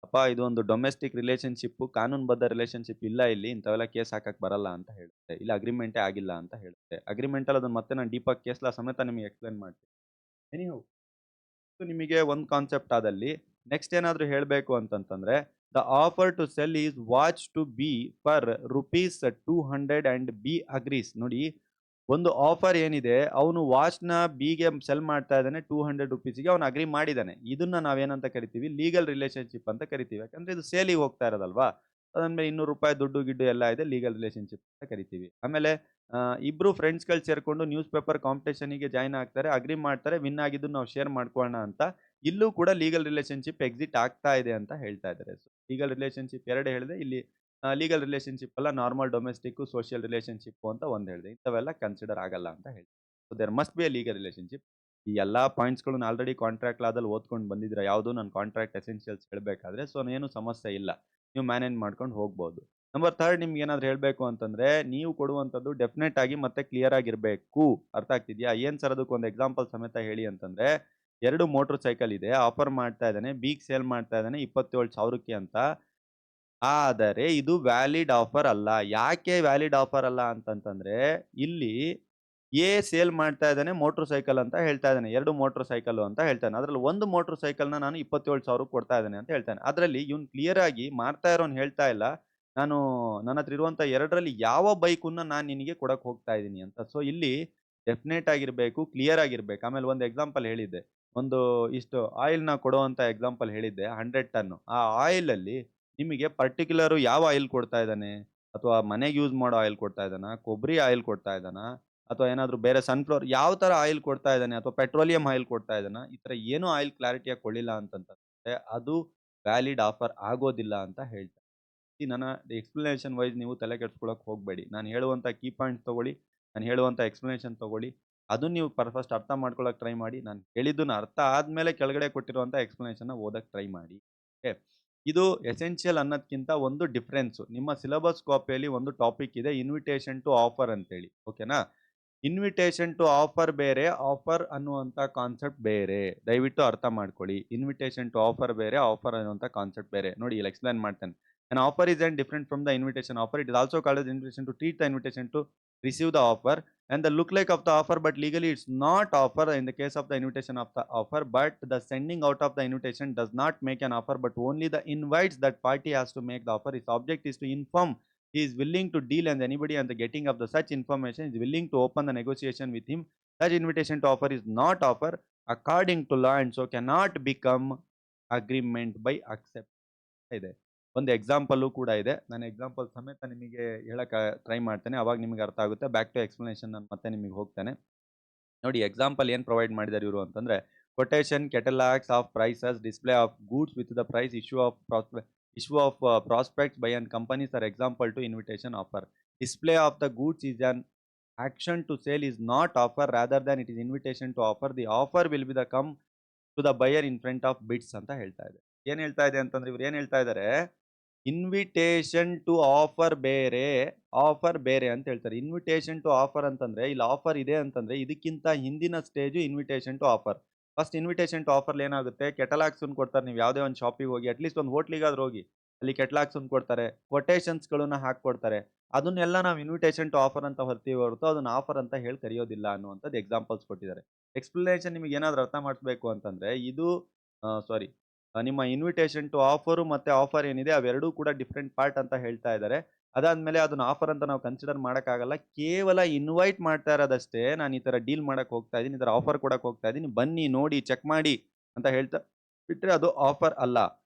ಅಪ್ಪ ಇದು ಒಂದು ಡೊಮೆಸ್ಟಿಕ್ ರಿಲೇಶನ್‌ಶಿಪ್ಪು, ಕಾನೂನುಬದ್ಧ ರಿಲೇಶನ್‌ಶಿಪ್ ಇಲ್ಲ ಇಲ್ಲಿ. ಇಂಥವೆಲ್ಲ ಕೇಸ್ ಹಾಕಕ್ ಬರಲ್ಲ ಅಂತ ಹೇಳುತ್ತೆ. ಇಲ್ಲ ಅಗ್ರೀಮೆಂಟೇ ಆಗಿಲ್ಲ ಅಂತ ಹೇಳುತ್ತೆ. ಅಗ್ರೀಮೆಂಟಲ್ಲಿ ಅದನ್ನ ಮತ್ತೆ ನಾನು ಡೀಪಾಗಿ ಕೇಸ್ ಲಾ ಸಮೇತ ನಿಮಗೆ ಎಕ್ಸ್‌ಪ್ಲೇನ್ ಮಾಡ್ತೀನಿ. ಎನಿಹೌ ನಿಮಗೆ ಒಂದು ಕಾನ್ಸೆಪ್ಟ್ ಆದಲ್ಲಿ ನೆಕ್ಸ್ಟ್ ಏನಾದ್ರು ಹೇಳಬೇಕು ಅಂತಂತಂದ್ರೆ the offer to sell is watch to B for rupees 200 and B agrees. ನೋಡಿ, ಒಂದು ಆಫರ್ ಏನಿದೆ ಅವನು ವಾಚ್‌ನ ಬಿಗೆ ಸೆಲ್ ಮಾಡ್ತಾ ಇದ್ದಾನೆ 200 ರುಪೀಸ್‌ಗೆ ಅವನು ಅಗ್ರಿ ಮಾಡಿದ್ದಾನೆ. ಇದನ್ನ ನಾವೇನಂತ ಕರಿತೀವಿ ಲೀಗಲ್ ರಿಲೇಶನ್‌ಶಿಪ್ ಅಂತ ಕರಿತೀವಿ. ಯಾಕಂದ್ರೆ ಇದು ಸೇಲಿಗೆ ಹೋಗ್ತಾ ಇರೋದಲ್ವಾ. ಅದಾದ್ಮೇಲೆ ₹200 ದುಡ್ಡು ಗಿಡ್ಡು ಎಲ್ಲ ಇದೆ ಲೀಗಲ್ ರಿಲೇಶನ್‌ಶಿಪ್ ಅಂತ ಕರಿತೀವಿ. ಆಮೇಲೆ ಇಬ್ರು ಫ್ರೆಂಡ್ಸ್‌ಗಳು ಸೇರ್ಕೊಂಡು ನ್ಯೂಸ್ ಪೇಪರ್ ಕಾಂಪಿಟಿಷನ್‌ಗೆ ಜಾಯಿನ್ ಆಗ್ತಾರೆ, ಅಗ್ರಿ ಮಾಡ್ತಾರೆ, ವಿನ್ ಆಗಿದ್ದನ್ನ ನಾವು ಶೇರ್ ಮಾಡ್ಕೊಳ್ಳೋಣ ಅಂತ. ಇಲ್ಲೂ ಕೂಡ ಲೀಗಲ್ ರಿಲೇಶನ್‌ಶಿಪ್ ಎಕ್ಸಿಟ್ ಆಗ್ತಾ ಇದೆ ಅಂತ ಹೇಳ್ತಾ ಇದ್ದಾರೆ. ಸೊ ಲೀಗಲ್ ರಿಲೇಶನ್‌ಶಿಪ್ 2 ಹೇಳಿದೆ. ಇಲ್ಲಿ ಲೀಗಲ್ ರಿಲೇಶನ್‌ಶಿಪ್ ಅಲ್ಲ ನಾರ್ಮಲ್ ಡೊಮೆಸ್ಟಿಕ್ ಸೋಷಿಯಲ್ ರಿಲೇಶನ್‌ಶಿಪ್ ಅಂತ ಒಂದು ಹೇಳಿದೆ. ಇಂಥವೆಲ್ಲ ಕನ್ಸಿಡರ್ ಆಗಲ್ಲ ಅಂತ ಹೇಳಿ. So there must be a legal relationship. ಈ ಎಲ್ಲಾ ಪಾಯಿಂಟ್ಸ್‌ಗಳನ್ನ ಆಲ್ರೆಡಿ ಕಾಂಟ್ರಾಕ್ಟ್ ಲಾದಲ್ಲಿ ಓದ್ಕೊಂಡು ಬಂದಿದ್ದೀರಾ. ಯಾವುದು ನಾನು ಕಾಂಟ್ರಾಕ್ಟ್ ಎಸೆನ್ಷಿಯಲ್ಸ್ ಹೇಳ್ಬೇಕಾದ್ರೆ. ಸೊ ಏನು ಸಮಸ್ಯೆ ಇಲ್ಲ. ನೀವು ಮ್ಯಾನೇಜ್ ಮಾಡ್ಕೊಂಡು ಹೋಗ್ಬೋದು. ನಂಬರ್ 3 ನಿಮ್ಗೆ ಏನಾದ್ರು ಹೇಳ್ಬೇಕು ಅಂತಂದ್ರೆ, ನೀವು ಕೊಡುವಂತದ್ದು ಡೆಫಿನೆಟ್ ಆಗಿ ಮತ್ತೆ ಕ್ಲಿಯರ್ ಆಗಿರ್ಬೇಕು. ಅರ್ಥ ಆಗ್ತಿದ್ಯಾ? ಏನ್ ಸರ್ ಅದಕ್ಕೆ ಒಂದು ಎಕ್ಸಾಂಪಲ್ ಸಮೇತ ಹೇಳಿ ಅಂತಂದ್ರೆ, 2 ಮೋಟರ್ ಸೈಕಲ್ ಇದೆ. ಆಫರ್ ಮಾಡ್ತಾ ಇದ್ದಾನೆ. ಬಿಗ್ ಸೇಲ್ ಮಾಡ್ತಾ ಇದ್ದಾನೆ 27,000ಕ್ಕೆ ಅಂತ. ಆದರೆ ಇದು ವ್ಯಾಲಿಡ್ ಆಫರ್ ಅಲ್ಲ. ಯಾಕೆ ವ್ಯಾಲಿಡ್ ಆಫರ್ ಅಲ್ಲ ಅಂತಂತಂದ್ರೆ, ಇಲ್ಲಿ ಎ ಸೇಲ್ ಮಾಡ್ತಾ ಇದ್ದಾನೆ ಮೋಟರ್ ಸೈಕಲ್ ಅಂತ ಹೇಳ್ತಾ ಇದ್ದಾನೆ. 2 ಮೋಟರ್ ಸೈಕಲ್ ಅಂತ ಹೇಳ್ತಾನೆ. ಅದ್ರಲ್ಲಿ ಒಂದು ಮೋಟರ್ ಸೈಕಲ್‌ನ ನಾನು 27,000ಕ್ಕೆ ಕೊಡ್ತಾ ಇದ್ದೇನೆ ಅಂತ ಹೇಳ್ತಾನೆ. ಅದ್ರಲ್ಲಿ ಇವ್ನು ಕ್ಲಿಯರ್ ಆಗಿ ಮಾರ್ತಾ ಇರೋನು ಹೇಳ್ತಾ ಇಲ್ಲ, ನಾನು ನನ್ನ ಹತ್ರ ಇರುವಂತ 2ರಲ್ಲಿ ಯಾವ ಬೈಕನ್ನ ನಾನು ನಿನಗೆ ಕೊಡಕ್ ಹೋಗ್ತಾ ಇದ್ದೀನಿ ಅಂತ. ಸೊ ಇಲ್ಲಿ ಡೆಫಿನೆಟ್ ಆಗಿರ್ಬೇಕು, ಕ್ಲಿಯರ್ ಆಗಿರ್ಬೇಕು. ಆಮೇಲೆ ಒಂದು ಎಕ್ಸಾಂಪಲ್ ಹೇಳಿದ್ದೆ. ಒಂದು ಇಷ್ಟು ಆಯಿಲ್‌ನ ಕೊಡುವಂತ ಎಕ್ಸಾಂಪಲ್ ಹೇಳಿದ್ದೆ 100 ಟನ್. ಆ ಆಯಿಲ್ ಅಲ್ಲಿ ನಿಮಗೆ ಪರ್ಟಿಕ್ಯುಲರ್ ಯಾವ ಆಯಿಲ್ ಕೊಡ್ತಾ ಇದ್ದಾನೆ? ಅಥವಾ ಮನೆಗೆ ಯೂಸ್ ಮಾಡೋ ಆಯಿಲ್ ಕೊಡ್ತಾ ಇದ್ದಾನಾ? ಕೊಬ್ಬರಿ ಆಯಿಲ್ ಕೊಡ್ತಾ ಇದ್ದಾನಾ? ಅಥವಾ ಏನಾದ್ರು ಬೇರೆ ಸನ್‌ಫ್ಲವರ್ ಯಾವ ತರ ಆಯಿಲ್ ಕೊಡ್ತಾ ಇದ್ದಾನೆ? ಅಥವಾ ಪೆಟ್ರೋಲಿಯಂ ಆಯಿಲ್ ಕೊಡ್ತಾ ಇದ್ದಾನಾ? ಈ ತರ ಏನೂ ಆಯಿಲ್ ಕ್ಲಾರಿಟಿಯಾಗಿ ಕೊಡ್ಲಿಲ್ಲ ಅಂತಂತಂದ್ರೆ ಅದು ವ್ಯಾಲಿಡ್ ಆಫರ್ ಆಗೋದಿಲ್ಲ ಅಂತ ಹೇಳ್ತಾರೆ. ನನ್ನ ಎಕ್ಸ್‌ಪ್ಲನೇಷನ್ ವೈಸ್ ನೀವು ತಲೆ ಕೆಡಿಸ್ಕೊಳ್ಳೋಕೆ ಹೋಗಬೇಡಿ. ನಾನು ಹೇಳುವಂತ ಕೀ ಪಾಯಿಂಟ್ಸ್ ತಗೊಳ್ಳಿ. ನಾನು ಹೇಳುವಂತ ಎಕ್ಸ್‌ಪ್ಲನೇಷನ್ ತಗೊಳ್ಳಿ. ಅದನ್ನ ನೀವು ಫಸ್ಟ್ ಅರ್ಥ ಮಾಡ್ಕೊಳ್ಳೋಕೆ ಟ್ರೈ ಮಾಡಿ. ನಾನು ಹೇಳಿದ್ದನ್ನ ಅರ್ಥ ಆದ್ಮೇಲೆ ಕೆಳಗಡೆ ಕೊಟ್ಟಿರುವಂತ ಎಕ್ಸ್‌ಪ್ಲನೇಷನ್‌ನ ಓದಕ್ಕೆ ಟ್ರೈ ಮಾಡಿ. ಓಕೆ. ಇದು ಎಸೆನ್ಷಿಯಲ್ ಅನ್ನೋದ್ಕಿಂತ ಒಂದು ಡಿಫರೆನ್ಸ್. ನಿಮ್ಮ ಸಿಲೆಬಸ್ ಕಾಪಿಯಲ್ಲಿ ಒಂದು ಟಾಪಿಕ್ ಇದೆ ಇನ್ವಿಟೇಷನ್ ಟು ಆಫರ್ ಅಂತೇಳಿ. ಓಕೆನಾ? ಇನ್ವಿಟೇಷನ್ ಟು ಆಫರ್ ಬೇರೆ, ಆಫರ್ ಅನ್ನುವಂಥ ಕಾನ್ಸೆಪ್ಟ್ ಬೇರೆ. ದಯವಿಟ್ಟು ಅರ್ಥ ಮಾಡ್ಕೊಳ್ಳಿ. ಇನ್ವಿಟೇಷನ್ ಟು ಆಫರ್ ಬೇರೆ, ಆಫರ್ ಅನ್ನುವಂಥ ಕಾನ್ಸೆಪ್ಟ್ ಬೇರೆ. ನೋಡಿ ಇಲ್ಲಿ ಎಕ್ಸ್‌ಪ್ಲೇನ್ ಮಾಡ್ತೇನೆ. An offer is then different from the invitation offer. It is also called as invitation to treat the invitation to receive the offer and the look like of the offer, but legally it's not offer in the case of the invitation of the offer. But the sending out of the invitation does not make an offer, but only the invites that party has to make the offer. Its object is to inform he is willing to deal and anybody and the getting of the such information is willing to open the negotiation with him. Such invitation to offer is not offer according to law and so cannot become agreement by accept. ಇದೆ. ಒಂದು example ಕೂಡ ಇದೆ. ನಾನು example ಸಮೇತ ನಿಮಗೆ ಹೇಳಕ್ಕೆ try ಮಾಡ್ತೇನೆ. ಅವಾಗ ನಿಮಗೆ ಅರ್ಥ ಆಗುತ್ತೆ. ಬ್ಯಾಕ್ ಟು ಎಕ್ಸ್‌ಪ್ಲನೇಷನ್ ನಾನು ಮತ್ತೆ ನಿಮಗೆ ಹೋಗ್ತೇನೆ. ನೋಡಿ ಎಕ್ಸಾಂಪಲ್ ಏನು ಪ್ರೊವೈಡ್ ಮಾಡಿದ್ದಾರೆ ಇವರು ಅಂತಂದ್ರೆ, quotation catalogues of prices, display of goods with the price, issue of prospects by an companies or example to invitation offer. Display of the goods is on auction to sale is not offer rather than it is invitation to offer. The offer will be the come to the buyer in front of bids ಅಂತ ಹೇಳ್ತಾ ಇದೆ. ಏನ್ ಹೇಳ್ತಾ ಇದೆ ಅಂತಂದ್ರೆ ಇವ್ರು ಏನ್ ಹೇಳ್ತಾ ಇದ್ದಾರೆ, ಇನ್ವಿಟೇಷನ್ ಟು ಆಫರ್ ಬೇರೆ, ಆಫರ್ ಬೇರೆ ಅಂತ ಹೇಳ್ತಾರೆ. ಇನ್ವಿಟೇಷನ್ ಟು ಆಫರ್ ಅಂತಂದ್ರೆ ಇಲ್ಲಿ ಆಫರ್ ಇದೆ ಅಂತಂದ್ರೆ ಇದಕ್ಕಿಂತ ಹಿಂದಿನ stage invitation to offer. First invitation to offer ಏನಾಗುತ್ತೆ, ಕೆಟಲಾಗ್ಸ್ ಕೊಡ್ತಾರೆ. ನೀವು ಯಾವುದೇ ಒಂದು ಶಾಪಿಗೆ ಹೋಗಿ ಅಟ್ಲೀಸ್ಟ್ ಒಂದು ಹೋಟ್ಲಿಗಾದ್ರೂ ಹೋಗಿ ಅಲ್ಲಿ ಕೆಟಲಾಗ್ಸ್ ಕೊಡ್ತಾರೆ, ಕೊಟೇಶನ್ಸ್‌ಗಳನ್ನ ಹಾಕ್ಕೊಡ್ತಾರೆ. ಅದನ್ನೆಲ್ಲ ನಾವು ಇನ್ವಿಟೇಷನ್ ಟು ಆಫರ್ ಅಂತ ಹೊರ್ತೀವಿ ಹೊರತು ಅದನ್ನ ಆಫರ್ ಅಂತ ಹೇಳಿ ಕರೆಯೋದಿಲ್ಲ ಅನ್ನುವಂಥದ್ದು ಎಕ್ಸಾಂಪಲ್ಸ್ ಕೊಟ್ಟಿದ್ದಾರೆ. ಎಕ್ಸ್‌ಪ್ಲನೇಷನ್ ನಿಮಗೆ ಏನಾದ್ರು ಅರ್ಥ ಮಾಡಿಸ್ಬೇಕು ಅಂತಂದ್ರೆ ಇದು ಸಾರಿ ನಿಮ್ಮ ಇನ್ವಿಟೇಷನ್ ಟು ಆಫರು ಮತ್ತೆ ಆಫರ್ ಏನಿದೆ ಅವೆರಡೂ ಕೂಡ ಡಿಫರೆಂಟ್ ಪಾರ್ಟ್ ಅಂತ ಹೇಳ್ತಾ ಇದ್ದಾರೆ. ಅದಾದ್ಮೇಲೆ ಅದನ್ನ ಆಫರ್ ಅಂತ ನಾವು ಕನ್ಸಿಡರ್ ಮಾಡಕ್ಕಾಗಲ್ಲ. ಕೇವಲ ಇನ್ವೈಟ್ ಮಾಡ್ತಾ ಇರೋದಷ್ಟೇ. ನಾನು ಈ ತರ ಡೀಲ್ ಮಾಡಕ್ ಹೋಗ್ತಾ ಇದ್ದೀನಿ, ಈ ತರ ಆಫರ್ ಕೊಡಕ್ ಹೋಗ್ತಾ ಇದ್ದೀನಿ, ಬನ್ನಿ ನೋಡಿ ಚೆಕ್ ಮಾಡಿ ಅಂತ ಹೇಳ್ತಾ ಬಿಟ್ರೆ ಅದು ಆಫರ್ ಅಲ್ಲ.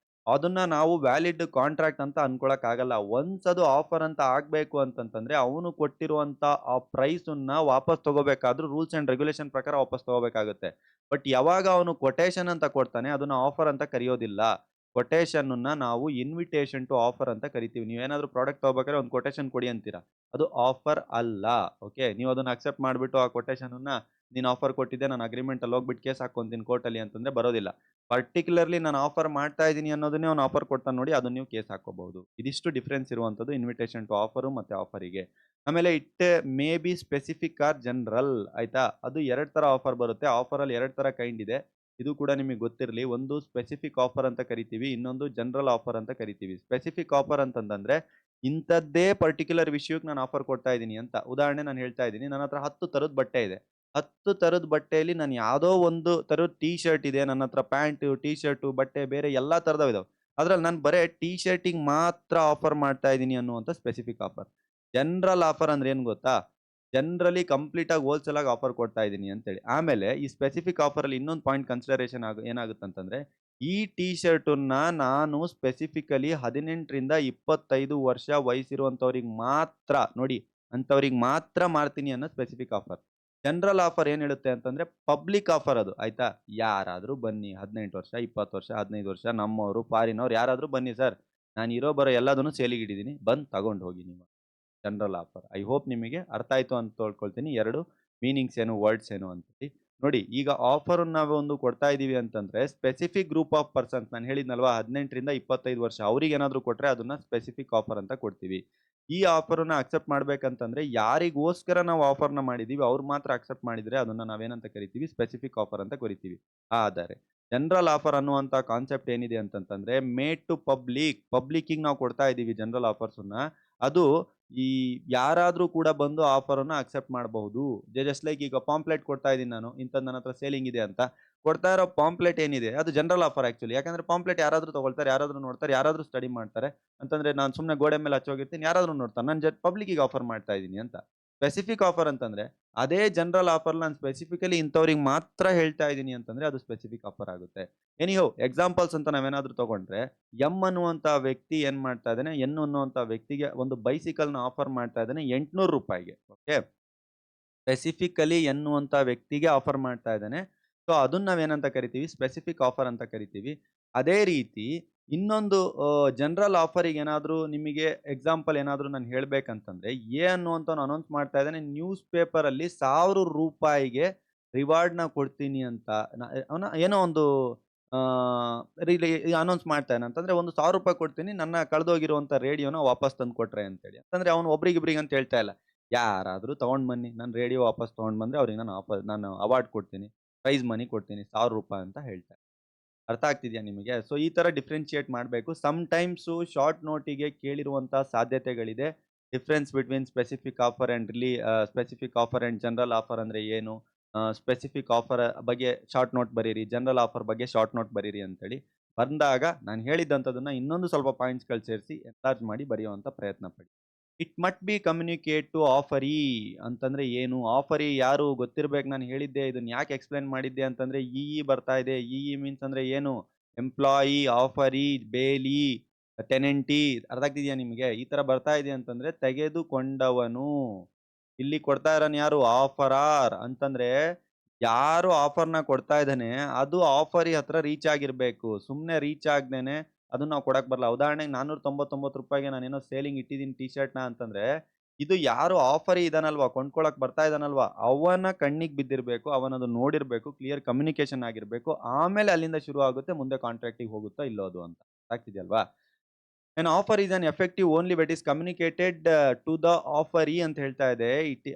ಅದನ್ನ ನಾವು ವ್ಯಾಲಿಡ್ ಕಾಂಟ್ರಾಕ್ಟ್ ಅಂತ ಅನ್ಕೊಳಕ್ ಆಗಲ್ಲ. ಒನ್ಸ್ ಅದು ಆಫರ್ ಅಂತ ಆಗ್ಬೇಕು ಅಂತಂತಂದ್ರೆ ಅವನು ಕೊಟ್ಟಿರುವಂತ ಆ ಪ್ರೈಸನ್ನ ವಾಪಸ್ ತಗೋಬೇಕಾದ್ರೂ ರೂಲ್ಸ್ ಅಂಡ್ ರೆಗ್ಯುಲೇಷನ್ ಪ್ರಕಾರ ವಾಪಸ್ ತಗೋಬೇಕಾಗುತ್ತೆ. ಬಟ್ ಯಾವಾಗ ಅವನು ಕೊಟೇಷನ್ ಅಂತ ಕೊಡ್ತಾನೆ ಅದನ್ನ ಆಫರ್ ಅಂತ ಕರೆಯೋದಿಲ್ಲ. ಕೊಟೇಷನ್‌ನ ನಾವು ಇನ್ವಿಟೇಷನ್ ಟು ಆಫರ್ ಅಂತ ಕರಿತೀವಿ. ನೀವೇನಾದ್ರೂ ಪ್ರಾಡಕ್ಟ್ ತಗೋಬೇಕಾದ್ರೆ ಒಂದು ಕೊಟೇಷನ್ ಕೊಡಿ ಅಂತೀರಾ. ಅದು ಆಫರ್ ಅಲ್ಲ. ಓಕೆ. ನೀವು ಅದನ್ನ ಅಕ್ಸೆಪ್ಟ್ ಮಾಡ್ಬಿಟ್ಟು ಆ ಕೊಟೇಷನನ್ನ ನೀನು ಆಫರ್ ಕೊಟ್ಟಿದ್ದೆ ನಾನು ಅಗ್ರೀಮೆಂಟ್ ಅಲ್ಲಿ ಹೋಗ್ಬಿಟ್ಟು ಕೇಸ್ ಹಾಕ್ಕೊಂತೀನಿ ಕೋರ್ಟಲ್ಲಿ ಅಂತಂದ್ರೆ ಬರೋದಿಲ್ಲ. ಪರ್ಟಿಕ್ಯುಲರ್ಲಿ ನಾನು ಆಫರ್ ಮಾಡ್ತಾ ಇದ್ದೀನಿ ಅನ್ನೋದನ್ನೇ ಅವ್ನು ಆಫರ್ ಕೊಡ್ತಾನೆ ನೋಡಿ ಅದನ್ನ ನೀವು ಕೇಸ್ ಹಾಕೋಬಹುದು. ಇದಿಷ್ಟು ಡಿಫರೆನ್ಸ್ ಇರುವಂತದ್ದು ಇನ್ವಿಟೇಷನ್ ಟು ಆಫರ್ ಮತ್ತೆ ಆಫರಿಗೆ. ಆಮೇಲೆ it may be specific or general ಆಯ್ತಾ. ಅದು 2 ತರ ಆಫರ್ ಬರುತ್ತೆ. ಆಫರ್ ಅಲ್ಲಿ 2 ತರ ಕೈಂಡ್ ಇದೆ. ಇದು ಕೂಡ ನಿಮಗೆ ಗೊತ್ತಿರಲಿ. ಒಂದು ಸ್ಪೆಸಿಫಿಕ್ ಆಫರ್ ಅಂತ ಕರಿತೀವಿ, ಇನ್ನೊಂದು ಜನರಲ್ ಆಫರ್ ಅಂತ ಕರಿತೀವಿ. ಸ್ಪೆಸಿಫಿಕ್ ಆಫರ್ ಅಂತಂದ್ರೆ ಇಂಥದ್ದೇ ಪರ್ಟಿಕ್ಯುಲರ್ ವಿಷಯಕ್ಕೆ ನಾನು ಆಫರ್ ಕೊಡ್ತಾ ಇದ್ದೀನಿ ಅಂತ. ಉದಾಹರಣೆ ನಾನು ಹೇಳ್ತಾ ಇದ್ದೀನಿ, ನನ್ನ ಹತ್ರ 10 ತರದ ಬಟ್ಟೆ ಇದೆ. 10 ತರದ ಬಟ್ಟೆಯಲ್ಲಿ ನಾನು ಯಾವುದೋ ಒಂದು ತರದ ಟೀ ಶರ್ಟ್ ಇದೆ, ನನ್ನ ಹತ್ರ ಪ್ಯಾಂಟು, ಟೀ ಶರ್ಟು, ಬಟ್ಟೆ ಬೇರೆ ಎಲ್ಲಾ ತರದವು ಇದಾವೆ. ಅದ್ರಲ್ಲಿ ನಾನು ಬರೇ ಟೀ ಶರ್ಟಿಗೆ ಮಾತ್ರ ಆಫರ್ ಮಾಡ್ತಾ ಇದ್ದೀನಿ ಅನ್ನುವಂಥ ಸ್ಪೆಸಿಫಿಕ್ ಆಫರ್. ಜನರಲ್ ಆಫರ್ ಅಂದ್ರೆ ಏನು ಗೊತ್ತಾ? ಜನರಲಿ ಕಂಪ್ಲೀಟ್ ಆಗಿ ಹೋಲ್‌ಸೇಲ್ ಆಗಿ ಆಫರ್ ಕೊಡ್ತಾ ಇದ್ದೀನಿ ಅಂತೇಳಿ. ಆಮೇಲೆ ಈ ಸ್ಪೆಸಿಫಿಕ್ ಆಫರ್ ಅಲ್ಲಿ ಇನ್ನೊಂದು ಪಾಯಿಂಟ್ ಕನ್ಸಿಡರೇಷನ್ ಏನಾಗುತ್ತಂತಂದ್ರೆ, ಈ ಟೀ ಶರ್ಟನ್ನ ನಾನು ಸ್ಪೆಸಿಫಿಕಲಿ 18 ರಿಂದ 25 ವರ್ಷ ವಯಸ್ಸಿರುವಂತವರಿಗೆ ಮಾತ್ರ ನೋಡಿ, ಅಂತವರಿಗೆ ಮಾತ್ರ ಮಾಡ್ತೀನಿ ಅನ್ನೋ ಸ್ಪೆಸಿಫಿಕ್ ಆಫರ್. ಜನರಲ್ ಆಫರ್ ಏನ್ ಹೇಳುತ್ತೆ ಅಂತಂದ್ರೆ ಪಬ್ಲಿಕ್ ಆಫರ್ ಅದು ಆಯ್ತಾ? ಯಾರಾದ್ರೂ ಬನ್ನಿ 18 ವರ್ಷ, 20 ವರ್ಷ, 15 ವರ್ಷ ನಮ್ಮವರು, ಫಾರಿನವ್ರು ಯಾರಾದ್ರೂ ಬನ್ನಿ ಸರ್. ನಾನು ಇರೋ ಬರೋ ಎಲ್ಲದನ್ನು ಸೇಲಿಗೆ ಇಟ್ಟಿದ್ದೀನಿ. ಬಂದ್ ತಗೊಂಡ್ ಹೋಗಿ ನೀವು. General offer. ಐ ಹೋಪ್ ನಿಮಗೆ ಅರ್ಥ ಆಯ್ತು ಅಂತ ತಿಳ್ಕೊಳ್ತೀನಿ. 2 ಮೀನಿಂಗ್ಸ್ ಏನು, ವರ್ಡ್ಸ್ ಏನು ಅಂತೇಳಿ. ನೋಡಿ ಈಗ ಆಫರ್ ನಾವು ಒಂದು ಕೊಡ್ತಾ ಇದೀವಿ ಅಂತಂದ್ರೆ ಸ್ಪೆಸಿಫಿಕ್ ಗ್ರೂಪ್ ಆಫ್ ಪರ್ಸನ್ಸ್ ನಾನು ಹೇಳಿದ್ನಲ್ವಾ 18 ರಿಂದ 25 ವರ್ಷ ಅವ್ರಿಗೆ ಏನಾದ್ರು ಕೊಟ್ರೆ ಅದನ್ನ ಸ್ಪೆಸಿಫಿಕ್ ಆಫರ್ ಅಂತ ಕೊಡ್ತೀವಿ. ಈ ಆಫರ್‌ನ ಅಕ್ಸೆಪ್ಟ್ ಮಾಡ್ಬೇಕಂತಂದ್ರೆ ಯಾರಿಗೋಸ್ಕರ ನಾವು ಆಫರ್‌ನ ಮಾಡಿದೀವಿ ಅವ್ರು ಮಾತ್ರ ಅಕ್ಸೆಪ್ಟ್ ಮಾಡಿದ್ರೆ ಅದನ್ನ ನಾವೇನಂತ ಕರಿತೀವಿ ಸ್ಪೆಸಿಫಿಕ್ ಆಫರ್ ಅಂತ ಕರಿತೀವಿ. ಆದರೆ ಜನರಲ್ ಆಫರ್ ಅನ್ನುವಂತ ಕಾನ್ಸೆಪ್ಟ್ ಏನಿದೆ ಅಂತಂತಂದ್ರೆ ಮೇಡ್ ಟು ಪಬ್ಲಿಕ್ಕಿಗೆ ನಾವು ಕೊಡ್ತಾ ಇದೀವಿ ಜನರಲ್ ಆಫರ್ಸನ್ನ. ಅದು ಈ ಯಾರಾದ್ರೂ ಕೂಡ ಬಂದು ಆಫರನ್ನ ಅಕ್ಸೆಪ್ಟ್ ಮಾಡಬಹುದು. ಜಸ್ಟ್ ಲೈಕ್ ಈಗ ಪಾಂಪ್ಲೆಟ್ ಕೊಡ್ತಾ ಇದ್ದೀನಿ ನಾನು. ಇಂಥದ್ದು ನನ್ನ ಹತ್ರ ಸೇಲಿಂಗ್ ಇದೆ ಅಂತ. ಕೊಡ್ತಾ ಇರೋ ಪಾಂಪ್ಲೆಟ್ ಏನಿದೆ ಅದು ಜನರಲ್ ಆಫರ್ ಆಕ್ಚುअली. ಯಾಕಂದ್ರೆ ಪಾಂಪ್ಲೆಟ್ ಯಾರಾದ್ರೂ ತಗೊಳ್ತಾರೆ, ಯಾರಾದ್ರೂ ನೋಡ್ತಾರೆ, ಯಾರಾದ್ರೂ ಸ್ಟಡಿ ಮಾಡ್ತಾರೆ. ಅಂತಂದ್ರೆ ನಾನು ಸುಮ್ನೆ ಗೋಡೆ ಮೇಲೆ ಹಚ್ಚೋಗಿರ್ತೀನಿ, ಯಾರಾದ್ರೂ ನೋಡ್ತಾರೆ. ನಾನು ಪಬ್ಲಿಕ್ಕಿಗೆ ಆಫರ್ ಮಾಡ್ತಾ ಇದ್ದೀನಿ ಅಂತ. ಸ್ಪೆಸಿಫಿಕ್ ಆಫರ್ ಅಂತಂದ್ರೆ ಅದೇ ಜನರಲ್ ಆಫರ್ ನಾನು ಸ್ಪೆಸಿಫಿಕಲಿ ಇಂಥವ್ರಿಗೆ ಮಾತ್ರ ಹೇಳ್ತಾ ಇದ್ದೀನಿ ಅಂತಂದ್ರೆ ಅದು ಸ್ಪೆಸಿಫಿಕ್ ಆಫರ್ ಆಗುತ್ತೆ. ಎನಿಹೌ ಎಕ್ಸಾಂಪಲ್ಸ್ ಅಂತ ನಾವೇನಾದ್ರೂ ತಗೊಂಡ್ರೆ ಎಂ ಅನ್ನುವಂತ ವ್ಯಕ್ತಿ ಏನ್ ಮಾಡ್ತಾ ಇದ್ದಾನೆ, ಎನ್ ಅನ್ನುವಂತ ವ್ಯಕ್ತಿಗೆ ಒಂದು ಬೈಸಿಕಲ್‌ನ ಆಫರ್ ಮಾಡ್ತಾ ಇದ್ದಾನೆ ₹800ಗೆ. ಓಕೆ. ಸ್ಪೆಸಿಫಿಕಲಿ ಎನ್ನುವಂತ ವ್ಯಕ್ತಿಗೆ ಆಫರ್ ಮಾಡ್ತಾ ಇದ್ದಾನೆ. ಸೊ ಅದನ್ನ ನಾವೇನಂತ ಕರಿತೀವಿ ಸ್ಪೆಸಿಫಿಕ್ ಆಫರ್ ಅಂತ ಕರಿತೀವಿ. ಅದೇ ರೀತಿ ಇನ್ನೊಂದು ಜನರಲ್ ಆಫರಿಗೆ ಏನಾದ್ರೂ ನಿಮಗೆ ಎಕ್ಸಾಂಪಲ್ ಏನಾದ್ರೂ ನಾನು ಹೇಳ್ಬೇಕಂತಂದ್ರೆ, ಎ ಅನ್ನುವಂಥವ್ನು ಅನೌನ್ಸ್ ಮಾಡ್ತಾ ಇದ್ದಾನೆ ನ್ಯೂಸ್ ಪೇಪರ್ ಅಲ್ಲಿ ₹1000ಗೆ ರಿವಾರ್ಡ್‌ನ ಕೊಡ್ತೀನಿ ಅಂತ. ಅವನ ಏನೋ ಒಂದು ಆ ರಿಲಿ ಅನೌನ್ಸ್ ಮಾಡ್ತಾ ಇದ್ದಾನೆ ಅಂತಂದ್ರೆ ಒಂದು ₹1000 ಕೊಡ್ತೀನಿ ನನ್ನ ಕಳೆದೋಗಿರುವಂತ ರೇಡಿಯೋನ ವಾಪಸ್ ತಂದು ಕೊಟ್ರೆ ಅಂತೇಳಿ. ಅಂದ್ರೆ ಅವನು ಒಬ್ರಿಗಿಬ್ರಿಗೆ ಅಂತ ಹೇಳ್ತಾ ಇಲ್ಲ. ಯಾರಾದ್ರೂ ತಗೊಂಡ್ ಬನ್ನಿ. ನನ್ನ ರೇಡಿಯೋ ವಾಪಸ್ ತಗೊಂಡ್ ಬಂದ್ರೆ ಅವ್ರಿಗೆ ನಾನು ಅವಾರ್ಡ್ ಕೊಡ್ತೀನಿ. ಪ್ರೈಸ್ ಮನಿ ಕೊಡ್ತೀನಿ ₹1000 ಅಂತ ಹೇಳ್ತಾರೆ. ಅರ್ಥ ಆಗ್ತಿದ್ಯಾ ನಿಮಗೆ? ಸೊ ಈ ತರ ಡಿಫರೆನ್ಶಿಯೇಟ್ ಮಾಡ್ಬೇಕು. ಸಮ್ ಟೈಮ್ಸು ಶಾರ್ಟ್ ನೋಟಿಗೆ ಕೇಳಿರುವಂತ ಸಾಧ್ಯತೆಗಳಿದೆ. Difference between specific offer and specific offer and general offer ಅಂದ್ರೆ ಏನು? ಸ್ಪೆಸಿಫಿಕ್ ಆಫರ್ ಬಗ್ಗೆ ಶಾರ್ಟ್ ನೋಟ್ ಬರೀರಿ. ಜನರಲ್ ಆಫರ್ ಬಗ್ಗೆ ಶಾರ್ಟ್ ನೋಟ್ ಬರೀರಿ ಅಂತೇಳಿ. ಬಂದಾಗ ನಾನು ಹೇಳಿದಂಥದನ್ನ ಇನ್ನೊಂದು ಸ್ವಲ್ಪ ಪಾಯಿಂಟ್ಸ್‌ಗಳು ಸೇರಿಸಿ ಎನ್ಲಾರ್ಜ್ ಮಾಡಿ ಬರೆಯುವಂತ ಪ್ರಯತ್ನ ಪಡಿ. It must be communicate to offeree ಅಂತಂದ್ರೆ ಏನು? ಆಫರಿ ಯಾರು ಗೊತ್ತಿರ್ಬೇಕು ನಾನು ಹೇಳಿದ್ದೆ. ಇದನ್ನ ಯಾಕೆ ಎಕ್ಸ್‌ಪ್ಲೇನ್ ಮಾಡಿದ್ದೆ ಅಂತಂದ್ರೆ ಬರ್ತಾ ಇದೆ. ಮೀನ್ಸ್ ಅಂದ್ರೆ ಏನು? ಎಂಪ್ಲಾಯಿ, ಆಫರಿ, ಬೇಲಿ, ಟೆನೆಂಟಿ ಅರ್ಥ ಆಗ್ತಿದ್ಯಾ ನಿಮಗೆ? ಈ ತರ ಬರ್ತಾ ಇದೆ ಅಂತಂದ್ರೆ ತೆಗೆದುಕೊಂಡವನು. ಇಲ್ಲಿ ಕೊಡ್ತಾ ಇರೋನು ಯಾರು? ಆಫರಾರ್ ಅಂತಂದ್ರೆ ಯಾರು ಆಫರ್‌ನ ಕೊಡ್ತಾ ಇದ್ದಾನೆ ಅದು ಆಫರಿ ಹತ್ರ ರೀಚ್ ಆಗಿರ್ಬೇಕು. ಸುಮ್ನೆ ರೀಚ್ ಆಗ್ದೇನೆ ಅದನ್ನ ನಾವು ಕೊಡಕ್ ಬರಲ್ಲ. ಉದಾಹರಣೆಗೆ ₹499ಗೆ ನಾನೇನೋ ಸೇಲಿಂಗ್ ಇಟ್ಟಿದ್ದೀನಿ ಟೀ ಶರ್ಟ್‌ನ ಅಂತಂದ್ರೆ, ಇದು ಯಾರು ಆಫರಿ ಇದಾನಲ್ವಾ, ಕೊಂಡ್ಕೊಳಕ್ ಬರ್ತಾ ಇದಾನಲ್ವಾ, ಅವನ ಕಣ್ಣಿಗೆ ಬಿದ್ದಿರ್ಬೇಕು. ಅವನದು ನೋಡಿರ್ಬೇಕು. ಕ್ಲಿಯರ್ ಕಮ್ಯುನಿಕೇಷನ್ ಆಗಿರ್ಬೇಕು. ಆಮೇಲೆ ಅಲ್ಲಿಂದ ಶುರು ಆಗುತ್ತೆ ಮುಂದೆ ಕಾಂಟ್ರಾಕ್ಟಿಗೆ ಹೋಗುತ್ತೋ ಇಲ್ಲೋ ಅದು ಅಂತ. ಆಗ್ತಿದ್ಯಲ್ವಾ? An offer is an effective only when it is communicated to the offeree ಅಂತ ಹೇಳ್ತಾ ಇದೆ.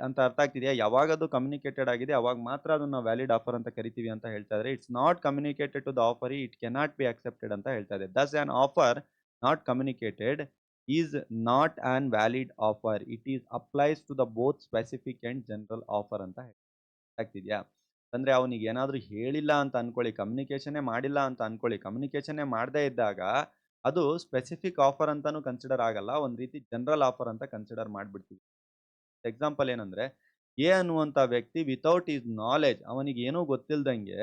ಅಂತ ಅರ್ಥ ಆಗ್ತಿದೆಯಾ? ಯಾವಾಗ ಅದು ಕಮ್ಯುನಿಕೇಟೆಡ್ ಆಗಿದೆ ಅವಾಗ ಮಾತ್ರ ಅದನ್ನ ವ್ಯಾಲಿಡ್ ಆಫರ್ ಅಂತ ಕರಿತೀವಿ ಅಂತ ಹೇಳ್ತಾ ಇದ್ದಾರೆ. It's not communicated to the offeree it cannot be accepted ಅಂತ ಹೇಳ್ತಾ ಇದೆ. Thus an offer not communicated is not an valid offer. It is applies to the both specific and general offer ಅಂತ ಆಗ್ತಿದ್ಯಾ? ಅಂದ್ರೆ ಅವನಿಗೆ ಏನಾದ್ರೂ ಹೇಳಿಲ್ಲ ಅಂತ ಅನ್ಕೊಳ್ಳಿ, ಕಮ್ಯುನಿಕೇಷನ್ನೇ ಮಾಡಿಲ್ಲ ಅಂತ ಅನ್ಕೊಳ್ಳಿ. ಕಮ್ಯುನಿಕೇಷನ್ನೇ ಮಾಡದೇ ಇದ್ದಾಗ ಅದು ಸ್ಪೆಸಿಫಿಕ್ ಆಫರ್ ಅಂತಾನು ಕನ್ಸಿಡರ್ ಆಗಲ್ಲ. ಒಂದ್ ರೀತಿ ಜನರಲ್ ಆಫರ್ ಅಂತ ಕನ್ಸಿಡರ್ ಮಾಡ್ಬಿಡ್ತೀವಿ. ಎಕ್ಸಾಂಪಲ್ ಏನಂದ್ರೆ, ಎ ಅನ್ನುವಂತ ವ್ಯಕ್ತಿ ವಿಥೌಟ್ ಹಿಸ್ ನಾಲೆಡ್ಜ್ ಅವನಿಗೆ ಏನೂ ಗೊತ್ತಿಲ್ದಂಗೆ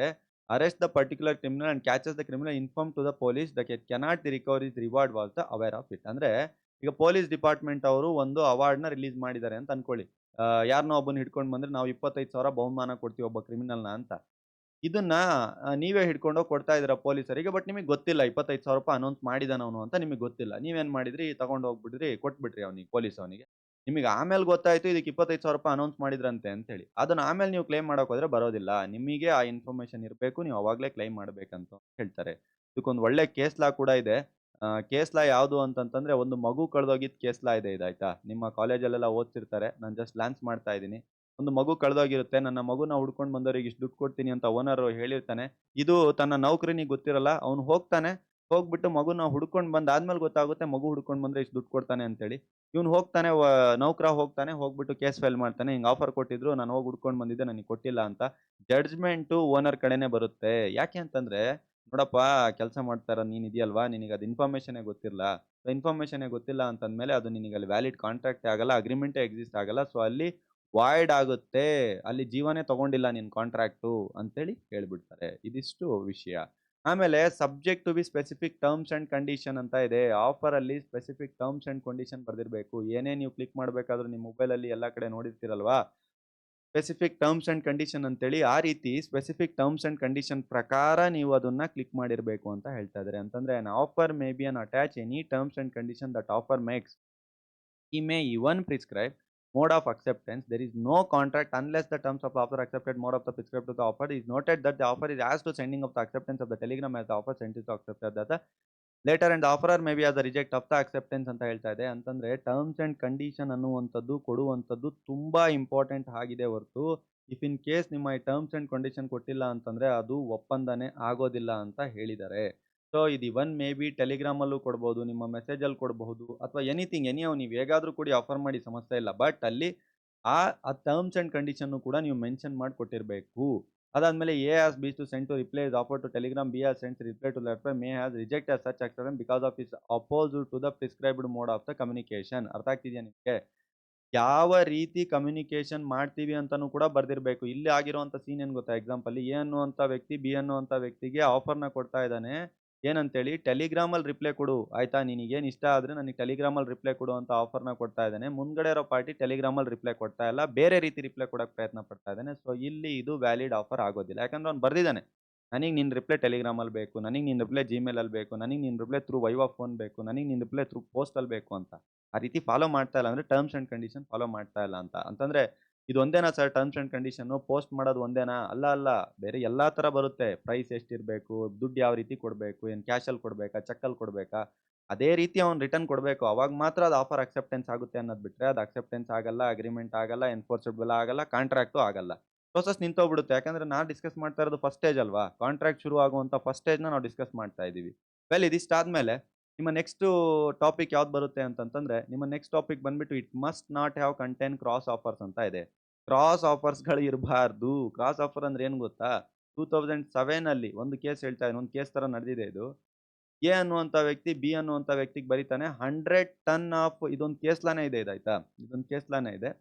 arrest the particular criminal and catches the criminal inform to the police that cannot the recover his reward was the aware of it. ಅಂದ್ರೆ ಈಗ ಪೊಲೀಸ್ ಡಿಪಾರ್ಟ್ಮೆಂಟ್ ಅವರು ಒಂದು ಅವಾರ್ಡ್‌ನ ರಿಲೀಸ್ ಮಾಡಿದ್ದಾರೆ ಅಂತ ಅನ್ಕೊಳ್ಳಿ. ಯಾರನ್ನೋ ಒಬ್ಬನ್ನ ಹಿಡ್ಕೊಂಡು ಬಂದ್ರೆ ನಾವು 25,000 ಬಹುಮಾನ ಕೊಡ್ತೀವಿ ಒಬ್ಬ ಕ್ರಿಮಿನಲ್‌ನ ಅಂತ. ಇದನ್ನ ನೀವೇ ಹಿಡ್ಕೊಂಡೋಗಿ ಕೊಡ್ತಾ ಇದೀರ ಪೊಲೀಸರಿಗೆ. ಬಟ್ ನಿಮಗೆ ಗೊತ್ತಿಲ್ಲ ₹25,000 ಅನೌನ್ಸ್ ಮಾಡಿದಾನ ಅವನು ಅಂತ ನಿಮಗೆ ಗೊತ್ತಿಲ್ಲ. ನೀವೇನ್ ಮಾಡಿದ್ರಿ ತಗೊಂಡ್ ಹೋಗ್ಬಿಟ್ರಿ ಕೊಟ್ಬಿಟ್ರಿ ಅವನಿಗೆ ಪೊಲೀಸ್ ಅವನಿಗೆ. ನಿಮಗೆ ಆಮೇಲೆ ಗೊತ್ತಾಯ್ತು ಇದಕ್ಕೆ ₹25,000 ಅನೌನ್ಸ್ ಮಾಡಿದ್ರಂತೆ ಅಂತ ಹೇಳಿ. ಅದನ್ನ ಆಮೇಲೆ ನೀವು ಕ್ಲೈಮ್ ಮಾಡಕ್ ಹೋದ್ರೆ ಬರೋದಿಲ್ಲ. ನಿಮಗೆ ಆ ಇನ್ಫಾರ್ಮೇಷನ್ ಇರಬೇಕು. ನೀವು ಅವಾಗ್ಲೇ ಕ್ಲೈಮ್ ಮಾಡ್ಬೇಕಂತ ಹೇಳ್ತಾರೆ. ಇದಕ್ಕೊಂದು ಒಳ್ಳೆ ಕೇಸ್ ಲಾ ಕೂಡ ಇದೆ. ಕೇಸ್ ಲಾ ಯಾವುದು ಅಂತಂತಂದ್ರೆ ಒಂದು ಮಗು ಕಳೆದೋಗಿದ್ದ ಕೇಸ್ ಲಾ ಇದೆ ಇದು ಆಯ್ತಾ. ನಿಮ್ಮ ಕಾಲೇಜಲ್ಲೆಲ್ಲ ಓದ್ತಿರ್ತಾರೆ. ನಾನು ಜಸ್ಟ್ ಲಾಂಚ್ ಮಾಡ್ತಾ ಇದ್ದೀನಿ. ಒಂದು ಮಗು ಕಳೆದೋಗಿರುತ್ತೆ. ನನ್ನ ಮಗುನ ಹುಡ್ಕೊಂಡು ಬಂದವ್ರಿಗೆ ಇಷ್ಟು ದುಡ್ಡು ಕೊಡ್ತೀನಿ ಅಂತ ಓನರ್ ಹೇಳಿರ್ತಾನೆ. ಇದು ತನ್ನ ನೌಕರನಿಗೆ ಗೊತ್ತಿರಲ್ಲ. ಅವನು ಹೋಗ್ತಾನೆ. ಹೋಗ್ಬಿಟ್ಟು ಮಗುನ ಹುಡ್ಕೊಂಡು ಬಂದಾದ್ಮೇಲೆ ಗೊತ್ತಾಗುತ್ತೆ ಮಗು ಹುಡ್ಕೊಂಡು ಬಂದ್ರೆ ಇಷ್ಟು ದುಡ್ಡು ಕೊಡ್ತಾನೆ ಅಂತೇಳಿ. ಇವ್ನು ಹೋಗ್ತಾನೆ ನೌಕರ ಹೋಗ್ತಾನೆ. ಹೋಗ್ಬಿಟ್ಟು ಕೇಸ್ ಫೈಲ್ ಮಾಡ್ತಾನೆ. ಹಿಂಗ್ ಆಫರ್ ಕೊಟ್ಟಿದ್ರು. ನಾನು ಹೋಗಿ ಹುಡ್ಕೊಂಡು ಬಂದಿದ್ದೆ ನನಗೆ ಕೊಟ್ಟಿಲ್ಲ ಅಂತ. ಜಡ್ಜ್‌ಮೆಂಟು ಓನರ್ ಕಡೆನೇ ಬರುತ್ತೆ. ಯಾಕೆ ಅಂತಂದ್ರೆ, ನೋಡಪ್ಪ ಕೆಲಸ ಮಾಡ್ತಾ ಇರೋದು ನೀನ್ ಇದೆಯಲ್ವಾ, ನಿನಗೆ ಅದು ಇನ್ಫಾರ್ಮೇಷನ್ನೇ ಗೊತ್ತಿಲ್ಲ. ಇನ್ಫಾರ್ಮೇಷನ್ನೇ ಗೊತ್ತಿಲ್ಲ ಅಂತಂದ್ಮೇಲೆ ಅದು ನಿನಗೆ ಅಲ್ಲಿ ವ್ಯಾಲಿಡ್ ಕಾಂಟ್ರಾಕ್ಟೇ ಆಗಲ್ಲ. ಅಗ್ರೀಮೆಂಟೇ ಎಕ್ಸಿಸ್ಟ್ ಆಗಲ್ಲ. ಸೊ ಅಲ್ಲಿ ವಾಯ್ಡ್ ಆಗುತ್ತೆ. ಅಲ್ಲಿ ಜೀವನೇ ತಗೊಂಡಿಲ್ಲ ನಿನ್ ಕಾಂಟ್ರಾಕ್ಟು ಅಂತೇಳಿ ಹೇಳ್ಬಿಡ್ತಾರೆ. ಇದಿಷ್ಟು ವಿಷಯ. ಆಮೇಲೆ subject to be specific terms and condition ಅಂತ ಇದೆ. ಆಫರ್ ಅಲ್ಲಿ ಸ್ಪೆಸಿಫಿಕ್ ಟರ್ಮ್ಸ್ ಅಂಡ್ ಕಂಡೀಷನ್ ಬರ್ದಿರ್ಬೇಕು. ಏನೇ ನೀವು ಕ್ಲಿಕ್ ಮಾಡ್ಬೇಕಾದ್ರೂ ನಿಮ್ಮ ಮೊಬೈಲಲ್ಲಿ ಎಲ್ಲಾ ಕಡೆ ನೋಡಿರ್ತೀರಲ್ವಾ? ಸ್ಪೆಸಿಫಿಕ್ ಟರ್ಮ್ಸ್ ಅಂಡ್ ಕಂಡೀಷನ್ ಅಂತೇಳಿ ಆ ರೀತಿ ಸ್ಪೆಸಿಫಿಕ್ ಟರ್ಮ್ಸ್ ಅಂಡ್ ಕಂಡೀಷನ್ ಪ್ರಕಾರ ನೀವು ಅದನ್ನ ಕ್ಲಿಕ್ ಮಾಡಿರ್ಬೇಕು ಅಂತ ಹೇಳ್ತಾ ಇದ್ದಾರೆ. ಅಂತಂದ್ರೆ on offer may be an attach any terms and condition that offer makes. He may even prescribe mode of acceptance. There is no contract unless the terms of the offer accepted mode of the prescribed to the offer is noted that the offer is as to sending of the acceptance of the telegram as the offer sent is accepted that the later and the offerer may be as the reject of the acceptance ಅಂತ ಹೇಳ್ತಾ ಇದೆ. ಅಂತಂದ್ರೆ terms and condition ಅನ್ನುವಂಥದ್ದು ಕೊಡುವಂಥದ್ದು ತುಂಬಾ important ಆಗಿದೆ ಹೊರತು if in case ನಿಮ್ಮ ಈ ಟರ್ಮ್ಸ್ ಅಂಡ್ ಕಂಡೀಷನ್ ಕೊಟ್ಟಿಲ್ಲ ಅಂತಂದ್ರೆ ಅದು ಒಪ್ಪಂದನೇ ಆಗೋದಿಲ್ಲ ಅಂತ ಹೇಳಿದ್ದಾರೆ. ಸೊ ಇದು ಇವನ್ ಮೇ ಬಿ ಟೆಲಿಗ್ರಾಮಲ್ಲೂ ಕೊಡ್ಬೋದು, ನಿಮ್ಮ ಮೆಸೇಜಲ್ಲಿ ಕೊಡಬಹುದು ಅಥವಾ ಎನಿಥಿಂಗ್ ಎನಿಹೌ ನೀವು ಹೇಗಾದ್ರೂ ಕೊಡಿ ಆಫರ್ ಮಾಡಿ ಸಮಸ್ಯೆ ಇಲ್ಲ. ಬಟ್ ಅಲ್ಲಿ ಆ ಟರ್ಮ್ಸ್ ಅಂಡ್ ಕಂಡೀಷನ್ ಕೂಡ ನೀವು ಮೆನ್ಷನ್ ಮಾಡಿ ಕೊಟ್ಟಿರಬೇಕು. ಅದಾದ್ಮೇಲೆ A has B to send to reply is offer to telegram, B has sent reply to letter, may has reject as such action because of is opposed to the prescribed mode of the communication. ಅರ್ಥ ಆಗ್ತಿದೆಯಾ ನಿಮಗೆ? ಯಾವ ರೀತಿ communication ಮಾಡ್ತೀವಿ ಅಂತಾನೂ ಕೂಡ ಬರ್ದಿರ್ಬೇಕು. ಇಲ್ಲಿ ಆಗಿರುವಂತ ಸೀನ್ ಏನ್ ಗೊತ್ತಾ? ಎಕ್ಸಾಂಪಲ್ ಎ ಅನ್ನುವಂತ ವ್ಯಕ್ತಿ ಬಿ ಅನ್ನುವಂತ ವ್ಯಕ್ತಿಗೆ ಆಫರ್‌ನ ಕೊಡ್ತಾ ಇದ್ದಾನೆ. ಏನಂತೇಳಿ ಟೆಲಿಗ್ರಾಮಲ್ಲಿ ರಿಪ್ಲೈ ಕೊಡು. ಆಯ್ತಾ? ನಿನಗೇನ್ ಇಷ್ಟ ಆದ್ರೆ ನನಗೆ ಟೆಲಿಗ್ರಾಮಲ್ಲಿ ರಿಪ್ಲೈ ಕೊಡು ಅಂತ ಆಫರ್‌ನ ಕೊಡ್ತಾ ಇದ್ದಾನೆ. ಮುಂದ್ಗಡೆ ಇರೋ ಪಾರ್ಟಿ ಟೆಲಿಗ್ರಾಮಲ್ಲಿ ರಿಪ್ಲೈ ಕೊಡ್ತಾ ಇಲ್ಲ. ಬೇರೆ ರೀತಿ ರಿಪ್ಲೈ ಕೊಡಕ್ಕೆ ಪ್ರಯತ್ನ ಪಡ್ತಾ ಇದ್ದಾನೆ. ಸೊ ಇಲ್ಲಿ ಇದು ವ್ಯಾಲಿಡ್ ಆಫರ್ ಆಗೋದಿಲ್ಲ. ಯಾಕಂದ್ರೆ ಅವ್ನು ಬರ್ದಿದ್ದಾನೆ. ನನಗೆ ನಿನ್ ರಿಪ್ಲೈ ಟೆಲಿಗ್ರಾಮಲ್ಲಿ ಬೇಕು. ನನಗೆ ನಿನ್ ರಿಪ್ಲೈ ಜಿಮೇಲಲ್ಲಿ ಬೇಕು. ನನಗೆ ನಿನ್ ರಿಪ್ಲೈ ಥ್ರೂ ವೈವಾ ಫೋನ್ ಬೇಕು. ನನಗೆ ನಿನ್ ರಿಪ್ಲೈ ಥ್ರೂ ಪೋಸ್ಟಲ್ಲಿ ಬೇಕು ಅಂತ. ಆ ರೀತಿ ಫಾಲೋ ಮಾಡ್ತಾ ಇಲ್ಲ ಅಂದ್ರೆ ಟರ್ಮ್ಸ್ ಅಂಡ್ ಕಂಡೀಷನ್ ಫಾಲೋ ಮಾಡ್ತಾ ಇಲ್ಲ ಅಂತ. ಅಂತಂದ್ರೆ ಇದು ಒಂದೇನಾ sir terms and condition post ಮಾಡೋದು ಒಂದೇನಾ? ಅಲ್ಲ, ಅಲ್ಲ. ಬೇರೆ ಎಲ್ಲಾ ತರ ಬರುತ್ತೆ. ಪ್ರೈಸ್ ಎಷ್ಟಿರ್ಬೇಕು, ದುಡ್ಡು ಯಾವ ರೀತಿ ಕೊಡ್ಬೇಕು, ಏನ್ ಕ್ಯಾಶಲ್ಲಿ ಕೊಡ್ಬೇಕಾ, ಚೆಕ್ಕಲ್ಲಿ ಕೊಡ್ಬೇಕಾ? ಅದೇ ರೀತಿ ಅವ್ನು ರಿಟರ್ನ್ ಕೊಡ್ಬೇಕು. ಅವಾಗ ಮಾತ್ರ ಅದು ಆಫರ್ ಅಕ್ಸೆಪ್ಟೆನ್ಸ್ ಆಗುತ್ತೆ ಅನ್ನೋದು ಬಿಟ್ರೆ ಅದು ಅಕ್ಸೆಪ್ಟೆನ್ಸ್ ಆಗಲ್ಲ, ಅಗ್ರೀಮೆಂಟ್ ಆಗಲ್ಲ, ಎನ್ಫೋರ್ಸಬಲ್ ಆಗಲ್ಲ, ಕಾಂಟ್ರಾಕ್ಟು ಆಗಲ್ಲ. ಪ್ರೋಸೆಸ್ ನಿಂತೋಗ್ಬಿಡುತ್ತೆ. ಯಾಕಂದ್ರೆ ನಾವು ಡಿಸ್ಕಸ್ ಮಾಡ್ತಾ ಇರೋದು ಫಸ್ಟ್ ಸ್ಟೇಜ್ ಅಲ್ವಾ? ಕಾಂಟ್ರಾಕ್ಟ್ ಶುರು ಆಗುವಂತ ಫಸ್ಟ್ ಸ್ಟೇಜ್‌ನ ನಾವು ಡಿಸ್ಕಸ್ ಮಾಡ್ತಾ ಇದ್ದೀವಿ. ವೆಲ್ ಇದಿಷ್ಟಾದ್ಮೇಲೆ ನಿಮ್ಮ ನೆಕ್ಸ್ಟು ಟಾಪಿಕ್ ಯಾವ್ದು ಬರುತ್ತೆ ಅಂತಂತಂದ್ರೆ, ನಿಮ್ಮ ನೆಕ್ಸ್ಟ್ ಟಾಪಿಕ್ ಬಂದ್ಬಿಟ್ಟು it must not have contain cross offers ಅಂತ ಇದೆ. ಕ್ರಾಸ್ ಆಫರ್ಸ್‌ಗಳು ಇರಬಾರ್ದು. ಕ್ರಾಸ್ ಆಫರ್ ಅಂದ್ರೆ ಏನು ಗೊತ್ತಾ? 2007 ಅಲ್ಲಿ ಒಂದು ಕೇಸ್ ಹೇಳ್ತಾ ಇದ್ದೀನಿ. ಒಂದು ಕೇಸ್ ತರ ನಡೆದಿದೆ ಇದು. ಎ ಅನ್ನುವಂತ ವ್ಯಕ್ತಿ ಬಿ ಅನ್ನುವಂತ ವ್ಯಕ್ತಿಗೆ ಬರೀತಾನೆ 100 ಟನ್ ಆಫ್ ಇದೊಂದು ಕೇಸ್ ಲಾನೇ ಇದೆ ಇದಾಯ್ತಾ? ಇದೊಂದು ಕೇಸ್ ಲಾನೇ ಇದೆ.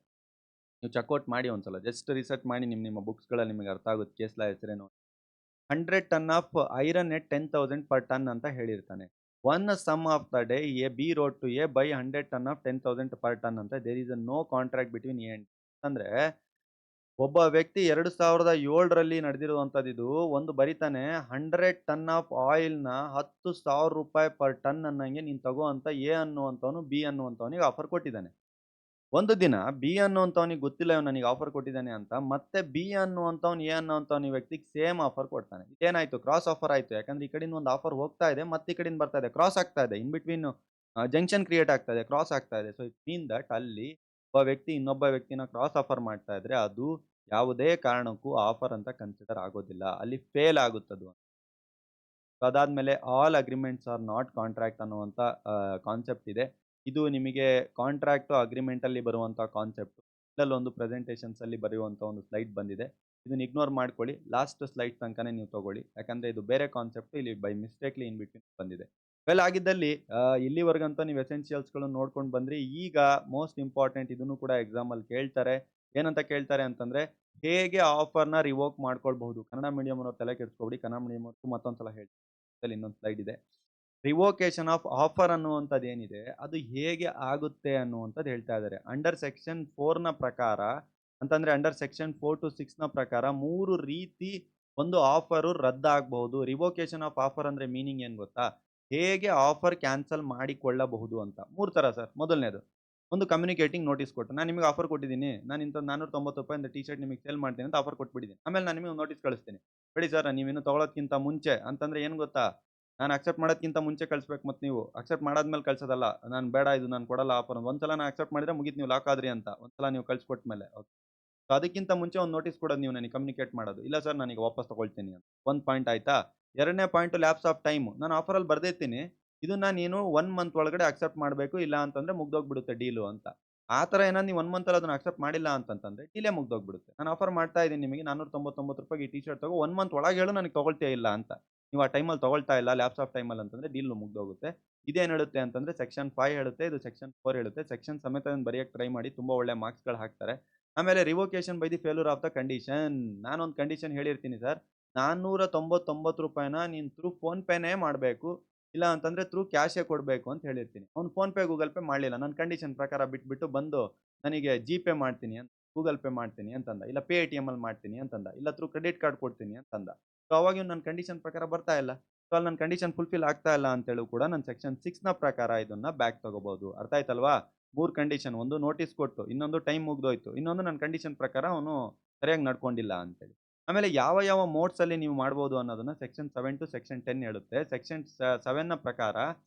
ನೀವು ಚೆಕ್ಔಟ್ ಮಾಡಿ ಒಂದ್ಸಲ. ಜಸ್ಟ್ ರಿಸರ್ಚ್ ಮಾಡಿ ನಿಮ್ಮ ಬುಕ್ಸ್‌ಗಳಲ್ಲಿ ನಿಮಗೆ ಅರ್ಥ ಆಗುತ್ತೆ ಕೇಸ್ ಲಾ ಹೆಸರೇನು. 100 ton of iron at 10,000 per ton ಅಂತ ಹೇಳಿರ್ತಾನೆ. One some of the day A B wrote to A buy 100 ton of 10,000 per ton ಅಂತ there is no contract between A and ಅಂದ್ರೆ ಒಬ್ಬ ವ್ಯಕ್ತಿ 2007ರಲ್ಲಿ ನಡೆದಿರುವಂತದ್ದು ಒಂದು ಬರಿತಾನೆ 100 ಟನ್ ಆಫ್ ಆಯಿಲ್‌ನ ₹10,000 ಪರ್ ಟನ್ ಅನ್ನಂಗೆ ನೀನು ತಗೋ ಅಂತ ಎ ಅನ್ನುವಂತವನು ಬಿ ಅನ್ನುವಂತವನಿಗೆ ಆಫರ್ ಕೊಟ್ಟಿದ್ದಾನೆ. ಒಂದು ದಿನ ಬಿ ಅನ್ನುವಂಥವನಿಗೆ ಗೊತ್ತಿಲ್ಲ ಇವ್ನು ನನಗೆ ಆಫರ್ ಕೊಟ್ಟಿದ್ದಾನೆ ಅಂತ. ಮತ್ತೆ ಬಿ ಅನ್ನುವಂಥವ್ನು ಎ ಅನ್ನುವಂಥವ್ನು ಈ ವ್ಯಕ್ತಿಗೆ ಸೇಮ್ ಆಫರ್ ಕೊಡ್ತಾನೆ. ಇದೇನಾಯ್ತು ಕ್ರಾಸ್ ಆಫರ್ ಆಯ್ತು. ಯಾಕಂದ್ರೆ ಈ ಕಡೆಯಿಂದ ಒಂದು ಆಫರ್ ಹೋಗ್ತಾ ಇದೆ, ಮತ್ತೆ ಈ ಕಡೆಯಿಂದ ಬರ್ತಾ ಇದೆ. ಕ್ರಾಸ್ ಆಗ್ತಾ ಇದೆ. ಇನ್ ಬಿಟ್ವೀನ್ ಜಂಕ್ಷನ್ ಕ್ರಿಯೇಟ್ ಆಗ್ತಾ ಇದೆ. ಕ್ರಾಸ್ ಆಗ್ತಾ ಇದೆ. ಸೊ ಇಟ್ ಮೀನ್ ದಟ್ ಅಲ್ಲಿ ಒಬ್ಬ ವ್ಯಕ್ತಿ ಇನ್ನೊಬ್ಬ ವ್ಯಕ್ತಿನ ಕ್ರಾಸ್ ಆಫರ್ ಮಾಡ್ತಾ ಇದ್ರೆ ಅದು ಯಾವುದೇ ಕಾರಣಕ್ಕೂ ಆಫರ್ ಅಂತ ಕನ್ಸಿಡರ್ ಆಗೋದಿಲ್ಲ. ಅಲ್ಲಿ ಫೇಲ್ ಆಗುತ್ತದು. ಸೊ ಅದಾದ್ಮೇಲೆ all agreements are not contract ಅನ್ನುವಂಥ ಕಾನ್ಸೆಪ್ಟ್ ಇದೆ. ಇದು ನಿಮಗೆ ಕಾಂಟ್ರಾಕ್ಟ್ ಅಗ್ರಿಮೆಂಟ್ ಅಲ್ಲಿ ಬರುವಂತಹ ಕಾನ್ಸೆಪ್ಟ್. ಇಲ್ಲೊಂದು ಪ್ರೆಸೆಂಟೇಷನ್ಸ್ ಅಲ್ಲಿ ಬರೆಯುವಂತ ಒಂದು ಸ್ಲೈಡ್ ಬಂದಿದೆ. ಇದನ್ನ ಇಗ್ನೋರ್ ಮಾಡ್ಕೊಳ್ಳಿ. ಲಾಸ್ಟ್ ಸ್ಲೈಡ್ ತನಕನೇ ನೀವು ತಗೊಳ್ಳಿ. ಯಾಕಂದ್ರೆ ಇದು ಬೇರೆ ಕಾನ್ಸೆಪ್ಟ್ ಇಲ್ಲಿ ಬೈ ಮಿಸ್ಟೇಕ್ಲಿ ಇನ್ ಬಿಟ್ವೀನ್ ಬಂದಿದೆ. ವೆಲ್ ಆಗಿದ್ದಲ್ಲಿ ಇಲ್ಲಿವರೆಗಂತ ನೀವು ಎಸೆನ್ಷಿಯಲ್ಸ್‌ಗಳನ್ನು ನೋಡ್ಕೊಂಡು ಬಂದ್ರಿ. ಈಗ ಮೋಸ್ಟ್ ಇಂಪಾರ್ಟೆಂಟ್ ಇದನ್ನು ಕೂಡ ಎಕ್ಸಾಮ್ ಅಲ್ಲಿ ಕೇಳ್ತಾರೆ. ಏನಂತ ಕೇಳ್ತಾರೆ ಅಂತಂದ್ರೆ ಹೇಗೆ ಆಫರ್‌ನ ರಿವೋಕ್ ಮಾಡ್ಕೊಳ್ಬಹುದು? ಕನ್ನಡ ಮೀಡಿಯಂ ಅನ್ನೋರು ತಲೆ ಕೆಡಿಸ್ಕೊಬೇಡಿ. ಕನ್ನಡ ಮೀಡಿಯಂ ಅವ್ರು ಮತ್ತೊಂದ್ಸಲ ಹೇಳ್ತೀನಿ. ಇನ್ನೊಂದು ಸ್ಲೈಡ್ ಇದೆ. ರಿವೋಕೇಶನ್ ಆಫ್ ಆಫರ್ ಅನ್ನುವಂಥದ್ದು ಏನಿದೆ ಅದು ಹೇಗೆ ಆಗುತ್ತೆ ಅನ್ನುವಂಥದ್ದು ಹೇಳ್ತಾ ಇದ್ದಾರೆ. ಅಂಡರ್ ಸೆಕ್ಷನ್ 4 ನ ಪ್ರಕಾರ ಅಂತಂದ್ರೆ ಅಂಡರ್ ಸೆಕ್ಷನ್ 4 ಟು 6 ನ ಪ್ರಕಾರ 3 ರೀತಿ ಒಂದು ಆಫರು ರದ್ದಾಗಬಹುದು. ರಿವೋಕೇಶನ್ ಆಫ್ ಆಫರ್ ಅಂದ್ರೆ ಮೀನಿಂಗ್ ಏನ್ ಗೊತ್ತಾ? ಹೇಗೆ ಆಫರ್ ಕ್ಯಾನ್ಸಲ್ ಮಾಡಿಕೊಳ್ಳಬಹುದು ಅಂತ. 3 ತರ ಸರ್. ಮೊದಲನೇದು ಒಂದು ಕಮ್ಯುನಿಕೇಟಿಂಗ್ ನೋಟಿಸ್ ಕೊಟ್ಟು ನಾನು ನಿಮಗೆ ಆಫರ್ ಕೊಟ್ಟಿದ್ದೀನಿ. ನಾನು ಇಂಥ ₹490 ಟಿ ಶರ್ಟ್ ನಿಮಗೆ ಸೇಲ್ ಮಾಡ್ತೀನಿ ಅಂತ ಆಫರ್ ಕೊಟ್ಬಿಟ್ಟಿದ್ದೀನಿ. ಆಮೇಲೆ ನಾನು ನಿಮಗೆ ನೋಟಿಸ್ ಕಳಿಸ್ತೀನಿ. ಬೇಡಿ ಸರ್ ನೀವಿನ್ನು ತಗೊಳ್ಳೋದಕ್ಕಿಂತ ಮುಂಚೆ ಅಂತಂದ್ರೆ ಏನು ಗೊತ್ತಾ? ನಾನು ಅಕ್ಸೆಪ್ಟ್ ಮಾಡೋದ್ಕಿಂತ ಮುಂಚೆ ಕಳಿಸ್ಬೇಕು ಮತ್ತೆ ನೀವು. ಅಕ್ಸೆಪ್ಟ್ ಮಾಡಾದ್ಮೇಲೆ ಕಳ್ಸೋದಲ್ಲ. ನಾನು ಬೇಡ ಇದು ನಾನು ಕೊಡಲ್ಲ ಆಫರ್. ಒಂದ್ಸಲ ನಾನು ಅಕ್ಸೆಪ್ಟ್ ಮಾಡಿದ್ರೆ ಮುಗೀತು ನೀವು ಲಾಕ್ ಆದ್ರಿ ಅಂತ. ಒಂದ್ಸಲ ನೀವು ಕಳ್ಸಿಕೊಟ್ಮೇಲೆ. ಸೊ ಅದಕ್ಕಿಂತ ಮುಂಚೆ ಒಂದು ನೋಟಿಸ್ ಕೊಡೋದು ನೀವು ನನಗೆ ಕಮ್ಯುನಿಕೇಟ್ ಮಾಡೋದು. ಇಲ್ಲ ಸರ್ ನಾನೀಗ ವಾಪಸ್ ತಗೊಳ್ತೀನಿ ಅಂತ. ಒಂದು ಪಾಯಿಂಟ್ ಆಯ್ತಾ? 2ನೇ ಪಾಯಿಂಟು ಲ್ಯಾಪ್ಸ್ ಆಫ್ ಟೈಮು. ನಾನು ಆಫರಲ್ಲಿ ಬರ್ದಿರ್ತೀನಿ. ಇದನ್ನ ನೀನು 1 ಮಂತ್ ಒಳಗಡೆ ಅಕ್ಸೆಪ್ಟ್ ಮಾಡಬೇಕು. ಇಲ್ಲ ಅಂತಂದ್ರೆ ಮುಗ್ದೋಗ್ಬಿಡುತ್ತೆ ಡೀಲು ಅಂತ. ಆ ಥರ ಏನಾದ್ರು ನೀವು 1 ಮಂತಲ್ಲಿ ಅದನ್ನ ಅಕ್ಸೆಪ್ಟ್ ಮಾಡಿಲ್ಲ ಅಂತಂತಂದ್ರೆ ಡೀಲೇ ಮುಗ್ದೋಗ್ಬಿಡುತ್ತೆ. ನಾನು ಆಫರ್ ಮಾಡ್ತಾ ಇದ್ದೀನಿ ನಿಮಗೆ ₹499 ಈ ಟೀ ಶರ್ಟ್ ತಗೋ 1 ಮಂತ್ ಒಳಗೆ ಹೇಳು ನನಗೆ ತಗೊಳ್ತೀಯಾ ಇಲ್ಲ ಅಂತ. ನೀವು ಆ ಟೈಮಲ್ಲಿ ತಗೊಳ್ತಾ ಇಲ್ಲ ಲ್ಯಾಪ್ಸ್ ಆಫ್ ಟೈಮಲ್ಲಿ ಅಂತಂದ್ರೆ ಡೀಲ್ ಮುಗ್ದೋಗುತ್ತೆ. ಇದೇನು ಹೇಳುತ್ತೆ ಅಂತಂದ್ರೆ ಸೆಕ್ಷನ್ 5 ಹೇಳುತ್ತೆ, ಇದು ಸೆಕ್ಷನ್ 4 ಹೇಳುತ್ತೆ. ಸೆಕ್ಷನ್ ಸಮೇತ ಅದನ್ನ ಬರೆಯಕ್ಕೆ ಟ್ರೈ ಮಾಡಿ. ತುಂಬಾ ಒಳ್ಳೆ ಮಾರ್ಕ್ಸ್‌ಗಳು ಹಾಕ್ತಾರೆ. ಆಮೇಲೆ revocation by the failure of the condition. ನಾನೊಂದು ಕಂಡೀಷನ್ ಹೇಳಿರ್ತೀನಿ ಸರ್. ₹499 ನೀನು ಥ್ರೂ ಫೋನ್ ಪೇನೇ ಮಾಡಬೇಕು. ಇಲ್ಲ ಅಂತಂದ್ರೆ ಥ್ರೂ ಕ್ಯಾಶೇ ಕೊಡಬೇಕು ಅಂತ ಹೇಳಿರ್ತೀನಿ. ಅವ್ನು ಫೋನ್ ಪೇ, ಗೂಗಲ್ ಪೇ ಮಾಡಲಿಲ್ಲ. ನನ್ನ ಕಂಡೀಷನ್ ಪ್ರಕಾರ ಬಿಟ್ಬಿಟ್ಟು ಬಂದು ನನಗೆ ಜಿಪೇ ಮಾಡ್ತೀನಿ ಅಂತ, ಗೂಗಲ್ ಪೇ ಮಾಡ್ತೀನಿ ಅಂತಂದ. ಇಲ್ಲ ಪೇಟಿಎಮ್ಮಲ್ಲಿ ಮಾಡ್ತೀನಿ ಅಂತಂದ. ಇಲ್ಲ ಥ್ರೂ ಕ್ರೆಡಿಟ್ ಕಾರ್ಡ್ ಕೊಡ್ತೀನಿ ಅಂತಂದ. ಸೊ ಅವಾಗ ಇವ್ನು ನನ್ನ ಕಂಡೀಷನ್ ಪ್ರಕಾರ ಬರ್ತಾ ಇಲ್ಲ. ಸೊ ಅಲ್ಲಿ ನನ್ನ ಕಂಡೀಷನ್ ಫುಲ್‌ಫಿಲ್ ಆಗ್ತಾ ಇಲ್ಲ ಅಂತೇಳಿ ಕೂಡ ನಾನು ಸೆಕ್ಷನ್ 6ನ ಪ್ರಕಾರ ಇದನ್ನ ಬ್ಯಾಕ್ ತಗೋಬಹುದು. ಅರ್ಥ ಆಯ್ತಲ್ವಾ? 3 ಕಂಡೀಷನ್. ಒಂದು ನೋಟಿಸ್ ಕೊಟ್ಟು, ಇನ್ನೊಂದು ಟೈಮ್ ಮುಗ್ದೋಯ್ತು, ಇನ್ನೊಂದು ನನ್ನ ಕಂಡೀಷನ್ ಪ್ರಕಾರ ಅವನು ಸರಿಯಾಗಿ ನಡ್ಕೊಂಡಿಲ್ಲ ಅಂತೇಳಿ. ಆಮೇಲೆ ಯಾವ ಮೋಡ್ಸ್ ಅಲ್ಲಿ ನೀವು ಮಾಡ್ಬೋದು ಅನ್ನೋದನ್ನ ಸೆಕ್ಷನ್ 7 ಟು ಸೆಕ್ಷನ್ 10 ಹೇಳುತ್ತೆ. ಸೆಕ್ಷನ್ 7ನ ಪ್ರಕಾರ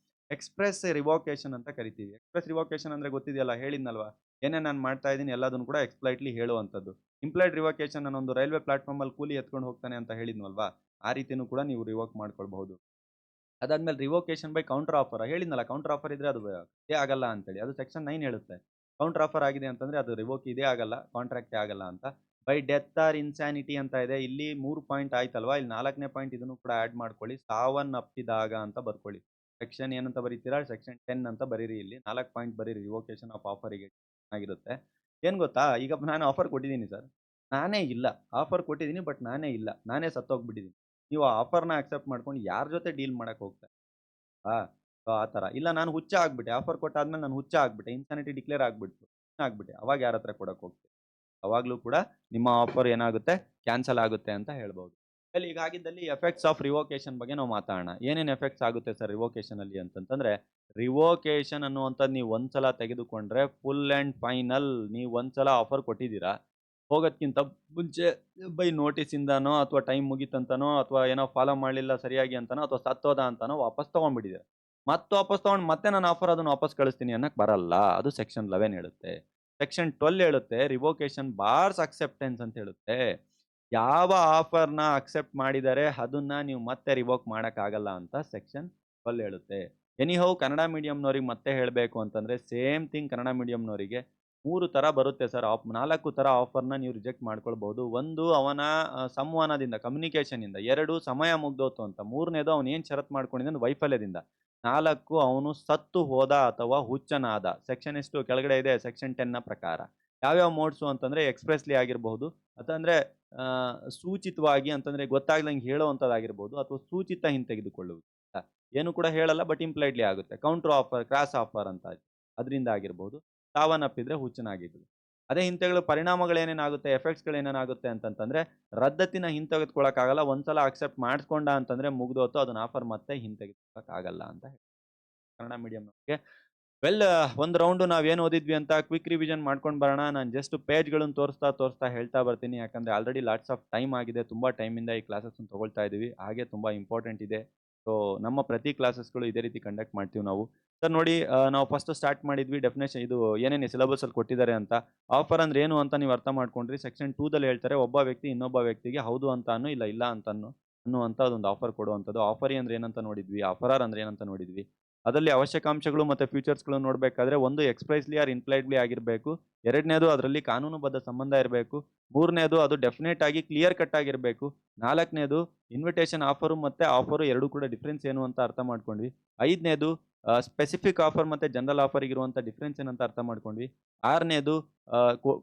ಎಕ್ಸ್‌ಪ್ರೆಸ್ ರಿವೋಕೇಷನ್ ಅಂತ ಕರಿತೀವಿ. ಎಕ್ಸ್‌ಪ್ರೆಸ್ ರಿವೋಕೇಷನ್ ಅಂದ್ರೆ ಗೊತ್ತಿದೆಯಲ್ಲ, ಹೇಳಿದ್ನಲ್ವಾ? ಏನೇನ್ ನಾನು ಮಾಡ್ತಾ ಇದ್ದೀನಿ ಎಲ್ಲದನ್ನು ಕೂಡ ಎಕ್ಸ್‌ಪ್ಲೈಟ್ಲಿ ಹೇಳುವಂಥದ್ದು. ಇಂಪ್ಲಾಯ್ಡ್ ರಿವೋಕೇಷನ್ ನಾನೊಂದು ರೈಲ್ವೆ ಪ್ಲಾಟ್‌ಫಾರ್ಮ್ ಅಲ್ಲಿ ಕೂಲಿ ಎತ್ಕೊಂಡು ಹೋಗ್ತಾನೆ ಅಂತ ಹೇಳಿದ್ನಲ್ವಾ? ಆ ರೀತಿನೂ ಕೂಡ ನೀವು ರಿವೋಕ್ ಮಾಡ್ಕೊಳ್ಬಹುದು. ಅದಾದ್ಮೇಲೆ ರಿವೋಕೇಷನ್ ಬೈ ಕೌಂಟರ್ ಆಫರ್ ಹೇಳಿದ್ನಲ್ಲ, ಕೌಂಟರ್ ಆಫರ್ ಇದ್ರೆ ಅದು ಇದೇ ಆಗಲ್ಲ ಅಂತೇಳಿ. ಅದು ಸೆಕ್ಷನ್ 9 ಹೇಳುತ್ತೆ. ಕೌಂಟರ್ ಆಫರ್ ಆಗಿದೆ ಅಂತಂದ್ರೆ ಅದು ರಿವೋಕ್ ಇದೇ ಆಗಲ್ಲ, ಕಾಂಟ್ರಾಕ್ಟೇ ಆಗಲ್ಲ ಅಂತ. ಬೈ ಡೆತ್ ಆರ್ ಇನ್ಸಾನಿಟಿ ಅಂತ ಇದೆ. ಇಲ್ಲಿ 3 ಪಾಯಿಂಟ್ ಆಯ್ತಲ್ವಾ? ಇಲ್ಲಿ 4ನೇ ಪಾಯಿಂಟ್ ಇದನ್ನು ಕೂಡ ಆಡ್ ಮಾಡ್ಕೊಳ್ಳಿ. ಸಾವನ್ನಪ್ಪಿದಾಗ ಅಂತ ಬರ್ಕೊಳ್ಳಿ. ಸೆಕ್ಷನ್ ಏನಂತ ಬರೀತೀರಾ? ಸೆಕ್ಷನ್ 10 ಅಂತ ಬರೀರಿ ಇಲ್ಲಿ. 4 ಪಾಯಿಂಟ್ ಬರೀರಿ ರಿವೋಕೇಷನ್ ಆಫ್ ಆಫರಿಗೆ ಆಗಿರುತ್ತೆ. ಏನ್ ಗೊತ್ತಾ? ಈಗ ನಾನು ಆಫರ್ ಕೊಟ್ಟಿದ್ದೀನಿ ಸರ್. ನಾನೇ ಇಲ್ಲ. ಆಫರ್ ಕೊಟ್ಟಿದ್ದೀನಿ ಬಟ್ ನಾನೇ ಇಲ್ಲ. ನಾನೇ ಸತ್ತೋಗ್ಬಿಟ್ಟಿದ್ದೀನಿ. ನೀವು ಆ ಆಫರ್‌ನ ಅಕ್ಸೆಪ್ಟ್ ಮಾಡ್ಕೊಂಡು ಯಾರ್ ಜೊತೆ ಡೀಲ್ ಮಾಡಕ್ ಹೋಗ್ತಾ ಆ! ಸೊ ಆ ತರ. ಇಲ್ಲ ನಾನು ಹುಚ್ಚ ಆಗ್ಬಿಟ್ಟೆ. ಆಫರ್ ಕೊಟ್ಟಾದ್ಮೇಲೆ ನಾನು ಹುಚ್ಚ ಆಗ್ಬಿಟ್ಟೆ. ಇನ್ಸಾನಿಟಿ ಡಿಕ್ಲೇರ್ ಆಗ್ಬಿಡ್ತು. ಆಗ್ಬಿಟ್ಟೆ. ಅವಾಗ ಯಾರ ಹತ್ರ ಕೊಡಕ್ ಹೋಗ್ತೀರಿ? ಅವಾಗ್ಲೂ ಕೂಡ ನಿಮ್ಮ ಆಫರ್ ಏನಾಗುತ್ತೆ? ಕ್ಯಾನ್ಸಲ್ ಆಗುತ್ತೆ ಅಂತ ಹೇಳ್ಬಹುದು. ವೆಲ್ ಈಗ ಹಾಗಿದ್ದಲ್ಲಿ ಎಫೆಕ್ಟ್ಸ್ ಆಫ್ ರಿವೋಕೇಷನ್ ಬಗ್ಗೆ ನಾವು ಮಾತಾಡೋಣ. ಏನೇನ್ ಎಫೆಕ್ಟ್ಸ್ ಆಗುತ್ತೆ ಸರ್ ರಿವೋಕೇಷನ್ ಅಲ್ಲಿ ಅಂತಂತಂದ್ರೆ, ರಿವೋಕೇಷನ್ ಅನ್ನುವಂಥದ್ದು ನೀವು ಒಂದ್ಸಲ ತೆಗೆದುಕೊಂಡ್ರೆ ಫುಲ್ ಅಂಡ್ ಫೈನಲ್. ನೀವು ಒಂದ್ಸಲ ಆಫರ್ ಕೊಟ್ಟಿದ್ದೀರಾ. ಹೋಗೋದ್ಕಿಂತ ಮುಂಚೆ ಬೈ ನೋಟಿಸಿಂದನೋ ಅಥವಾ ಟೈಮ್ ಮುಗೀತಂತನೋ ಅಥವಾ ಏನೋ ಫಾಲೋ ಮಾಡಲಿಲ್ಲ ಸರಿಯಾಗಿ ಅಂತನೋ ಅಥವಾ ಸತ್ತೋದ ಅಂತನೋ ವಾಪಸ್ ತಗೊಂಡ್ಬಿಟ್ಟಿದ್ದಾರೆ. ಮತ್ತೆ ವಾಪಸ್ ತಗೊಂಡು ಮತ್ತೆ ನಾನು ಆಫರ್ ಅದನ್ನ ವಾಪಸ್ ಕಳಿಸ್ತೀನಿ ಅನ್ನಕ್ ಬರಲ್ಲ. ಅದು ಸೆಕ್ಷನ್ 11 ಹೇಳುತ್ತೆ. ಸೆಕ್ಷನ್ 12 ಹೇಳುತ್ತೆ ರಿವೋಕೇಷನ್ ಬಾರ್ಸ್ ಅಕ್ಸೆಪ್ಟೆನ್ಸ್ ಅಂತ ಹೇಳುತ್ತೆ. ಯಾವ ಆಫರ್‌ನ ಅಕ್ಸೆಪ್ಟ್ ಮಾಡಿದರೆ ಅದನ್ನ ನೀವು ಮತ್ತೆ ರಿವೋಕ್ ಮಾಡಕ್ಕಾಗಲ್ಲ ಅಂತ ಸೆಕ್ಷನ್ 12 ಹೇಳುತ್ತೆ. ಎನಿಹೌ ಕನ್ನಡ ಮೀಡಿಯಂನವರಿಗೆ ಮತ್ತೆ ಹೇಳಬೇಕು ಅಂತಂದ್ರೆ ಸೇಮ್ ಥಿಂಗ್ ಕನ್ನಡ ಮೀಡಿಯಂನವರಿಗೆ 3 ತರ ಬರುತ್ತೆ ಸರ್. 4 ತರ ಆಫರ್‌ನ ನೀವು ರಿಜೆಕ್ಟ್ ಮಾಡ್ಕೊಳ್ಬಹುದು. 1 ಅವನ ಸಂವಹನದಿಂದ ಕಮ್ಯುನಿಕೇಷನ್‌ನಿಂದ. 2 ಸಮಯ ಮುಗ್ದೋತು ಅಂತ. 3ನೇದು ಅವನು ಏನ್ ಷರತ್ತು ಮಾಡ್ಕೊಂಡಿದ್ದಾನೆ ವೈಫಲ್ಯದಿಂದ. 4 ಅವನು ಸತ್ತು ಹೋದ ಅಥವಾ ಹುಚ್ಚನಾದ. ಸೆಕ್ಷನ್ ಎಷ್ಟು ಕೆಳಗಡೆ ಇದೆ ಸೆಕ್ಷನ್ 10ನ ಪ್ರಕಾರ. ಯಾವ್ಯಾವ ಮೋಡ್ಸು ಅಂತಂದ್ರೆ ಎಕ್ಸ್‌ಪ್ರೆಸ್‌ಲಿ ಆಗಿರಬಹುದು. ಅಥವಾ ಸೂಚಿತವಾಗಿ ಅಂತಂದ್ರೆ ಗೊತ್ತಾಗ್ದಂಗೆ ಹೇಳುವಂಥದ್ದಾಗಿರ್ಬೋದು ಅಥವಾ ಸೂಚಿತ ಹಿಂತೆಗೆದುಕೊಳ್ಳುವುದು. ಏನು ಕೂಡ ಹೇಳಲ್ಲ ಬಟ್ ಇಂಪ್ಲೈಡ್‌ಲಿ ಆಗುತ್ತೆ. ಕೌಂಟರ್ ಆಫರ್, ಕ್ರಾಸ್ ಆಫರ್ ಅಂತ ಅದರಿಂದ ಆಗಿರ್ಬೋದು. ಸಾವನ್ನಪ್ಪಿದ್ರೆ ಹುಚ್ಚನಾಗಿದ್ದು. ಅದೇ ಹಿಂತೆಗಳು ಪರಿಣಾಮಗಳು ಏನೇನಾಗುತ್ತೆ, ಎಫೆಕ್ಟ್ಸ್‌ಗಳು ಏನೇನಾಗುತ್ತೆ ಅಂತಂತಂದ್ರೆ ರದ್ದತಿನ ಹಿಂತೆಗೆದುಕೊಳ್ಳಕ್ಕಾಗಲ್ಲ. ಒಂದ್ಸಲ ಅಕ್ಸೆಪ್ಟ್ ಮಾಡಿಸ್ಕೊಂಡ ಅಂತಂದ್ರೆ ಮುಗ್ದೋತು. ಅದನ್ನ ಆಫರ್ ಮತ್ತೆ ಹಿಂತೆಗೆದುಕೊಳ್ಳಕ್ಕಾಗಲ್ಲ ಅಂತ ಕನ್ನಡ ಮೀಡಿಯಂನವರಿಗೆ. ವೆಲ್ ಒಂದು ರೌಂಡು ನಾವೇನು ಓದಿದ್ವಿ ಅಂತ ಕ್ವಿಕ್ ರಿವಿಷನ್ ಮಾಡ್ಕೊಂಡು ಬರೋಣ. ನಾನು ಜಸ್ಟ್ ಪೇಜ್‌ಗಳನ್ನು ತೋರಿಸ್ತಾ ಹೇಳ್ತಾ ಬರ್ತೀನಿ. ಯಾಕಂದ್ರೆ ಆಲ್ರೆಡಿ ಲಾಟ್ಸ್ ಆಫ್ ಟೈಮ್ ಆಗಿದೆ. ತುಂಬಾ ಟೈಮಿಂದ ಈ ಕ್ಲಾಸಸ್‌ನ ತಗೊಳ್ತಾ ಇದ್ದೀವಿ. ಹಾಗೆ ತುಂಬಾ ಇಂಪಾರ್ಟೆಂಟ್ ಇದೆ. ಸೊ ನಮ್ಮ ಪ್ರತಿ ಕ್ಲಾಸಸ್‌ಗಳು ಇದೇ ರೀತಿ ಕಂಡಕ್ಟ್ ಮಾಡ್ತೀವಿ ನಾವು. ಸರ್ ನೋಡಿ ನಾವು ಫಸ್ಟ್ ಸ್ಟಾರ್ಟ್ ಮಾಡಿದ್ವಿ ಡೆಫಿನೇಷನ್ ಇದು ಏನೇನು ಸಿಲೆಬಸಲ್ಲಿ ಕೊಟ್ಟಿದ್ದಾರೆ ಅಂತ. ಆಫರ್ ಅಂದ್ರೆ ಏನು ಅಂತ ನೀವು ಅರ್ಥ ಮಾಡ್ಕೊಂಡ್ರಿ. ಸೆಕ್ಷನ್ 2 ದಲ್ಲಿ ಹೇಳ್ತಾರೆ ಒಬ್ಬ ವ್ಯಕ್ತಿ ಇನ್ನೊಬ್ಬ ವ್ಯಕ್ತಿಗೆ ಹೌದು ಅಂತ ಅನ್ನು, ಇಲ್ಲ ಅಂತ ಅನ್ನು ಅನ್ನುವಂತ ಒಂದು ಆಫರ್ ಕೊಡುವಂಥದ್ದು. ಆಫರಿ ಅಂದ್ರೆ ಏನಂತ ನೋಡಿದ್ವಿ. ಆಫರರ್ ಅಂದ್ರೆ ಏನಂತ ನೋಡಿದ್ವಿ. ಅದರಲ್ಲಿ ಅವಶ್ಯಕಾಂಶಗಳು ಮತ್ತೆ ಫ್ಯೂಚರ್ಸ್‌ಗಳನ್ನು ನೋಡ್ಬೇಕಾದ್ರೆ ಒಂದು ಎಕ್ಸ್‌ಪ್ರೆಸ್‌ಲಿ ಆರ್ ಇಂಪ್ಲೈಡ್‌ಲಿ ಆಗಿರಬೇಕು. 2ನೇದು ಅದರಲ್ಲಿ ಕಾನೂನುಬದ್ಧ ಸಂಬಂಧ ಇರಬೇಕು. 3ನೇದು ಅದು ಡೆಫಿನೆಟ್ ಆಗಿ ಕ್ಲಿಯರ್ ಕಟ್ ಆಗಿರಬೇಕು. 4ನೇದು ಇನ್ವಿಟೇಷನ್ ಆಫರು ಮತ್ತೆ ಆಫರು 2 ಕೂಡ ಡಿಫರೆನ್ಸ್ ಏನು ಅಂತ ಅರ್ಥ ಮಾಡ್ಕೊಂಡ್ವಿ. 5ನೇದು ಸ್ಪೆಸಿಫಿಕ್ ಆಫರ್ ಮತ್ತೆ ಜನರಲ್ ಆಫರ್‌ಗೆ ಇರುವಂತ ಡಿಫರೆನ್ಸ್ ಏನಂತ ಅರ್ಥ ಮಾಡ್ಕೊಂಡ್ವಿ. 6ನೇದು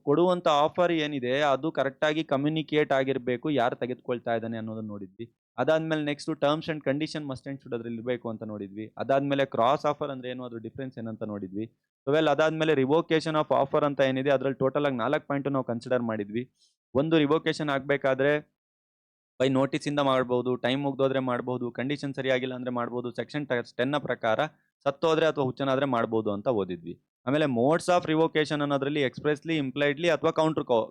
ಕೊಡುವಂತ ಆಫರ್ ಏನಿದೆ ಅದು ಕರೆಕ್ಟಾಗಿ ಕಮ್ಯುನಿಕೇಟ್ ಆಗಿರಬೇಕು. ಯಾರು ತೆಗೆದುಕೊಳ್ತಾ ಇದ್ದಾನೆ ಅನ್ನೋದನ್ನ ನೋಡಿದ್ವಿ. ಅದಾದ್ಮೇಲೆ next terms and condition must and should ಅದ್ರಲ್ಲಿ ಇರಬೇಕು ಅಂತ ನೋಡಿದ್ವಿ. ಅದಾದ್ಮೇಲೆ ಕ್ರಾಸ್ ಆಫರ್ ಅಂದ್ರೆ ಏನು, ಅದ್ರ ಡಿಫರೆನ್ಸ್ ಏನಂತ ನೋಡಿದ್ವಿ. ವೆಲ್ ಅದಾದ್ಮೇಲೆ ರಿವೋಕೇಷನ್ ಆಫ್ ಆಫರ್ ಅಂತ ಏನಿದೆ ಅದ್ರಲ್ಲಿ ಟೋಟಲ್ ಆಗಿ 4 ಪಾಯಿಂಟ್ ನಾವು ಕನ್ಸಿಡರ್ ಮಾಡಿದ್ವಿ. ಒಂದು ರಿವೋಕೇಷನ್ ಆಗ್ಬೇಕಾದ್ರೆ ಬೈ ನೋಟಿಸ್ ಇಂದ ಮಾಡಬಹುದು, ಟೈಮ್ ಮುಗ್ದೋದ್ರೆ ಮಾಡಬಹುದು, ಕಂಡೀಷನ್ ಸರಿಯಾಗಿಲ್ಲ ಅಂದ್ರೆ ಮಾಡಬಹುದು. ಸೆಕ್ಷನ್ 10ನ ಪ್ರಕಾರ ಸತ್ತೋದ್ರೆ ಅಥವಾ ಹುಚ್ಚನಾದ್ರೆ ಮಾಡಬಹುದು ಅಂತ ಓದಿದ್ವಿ. ಆಮೇಲೆ ಮೋಡ್ಸ್ ಆಫ್ ರಿವೋಕೇಷನ್ ಅನ್ನೋದ್ರಲ್ಲಿ ಎಕ್ಸ್‌ಪ್ರೆಸ್‌ಲಿ, ಇಂಪ್ಲೈಡ್‌ಲಿ ಅಥವಾ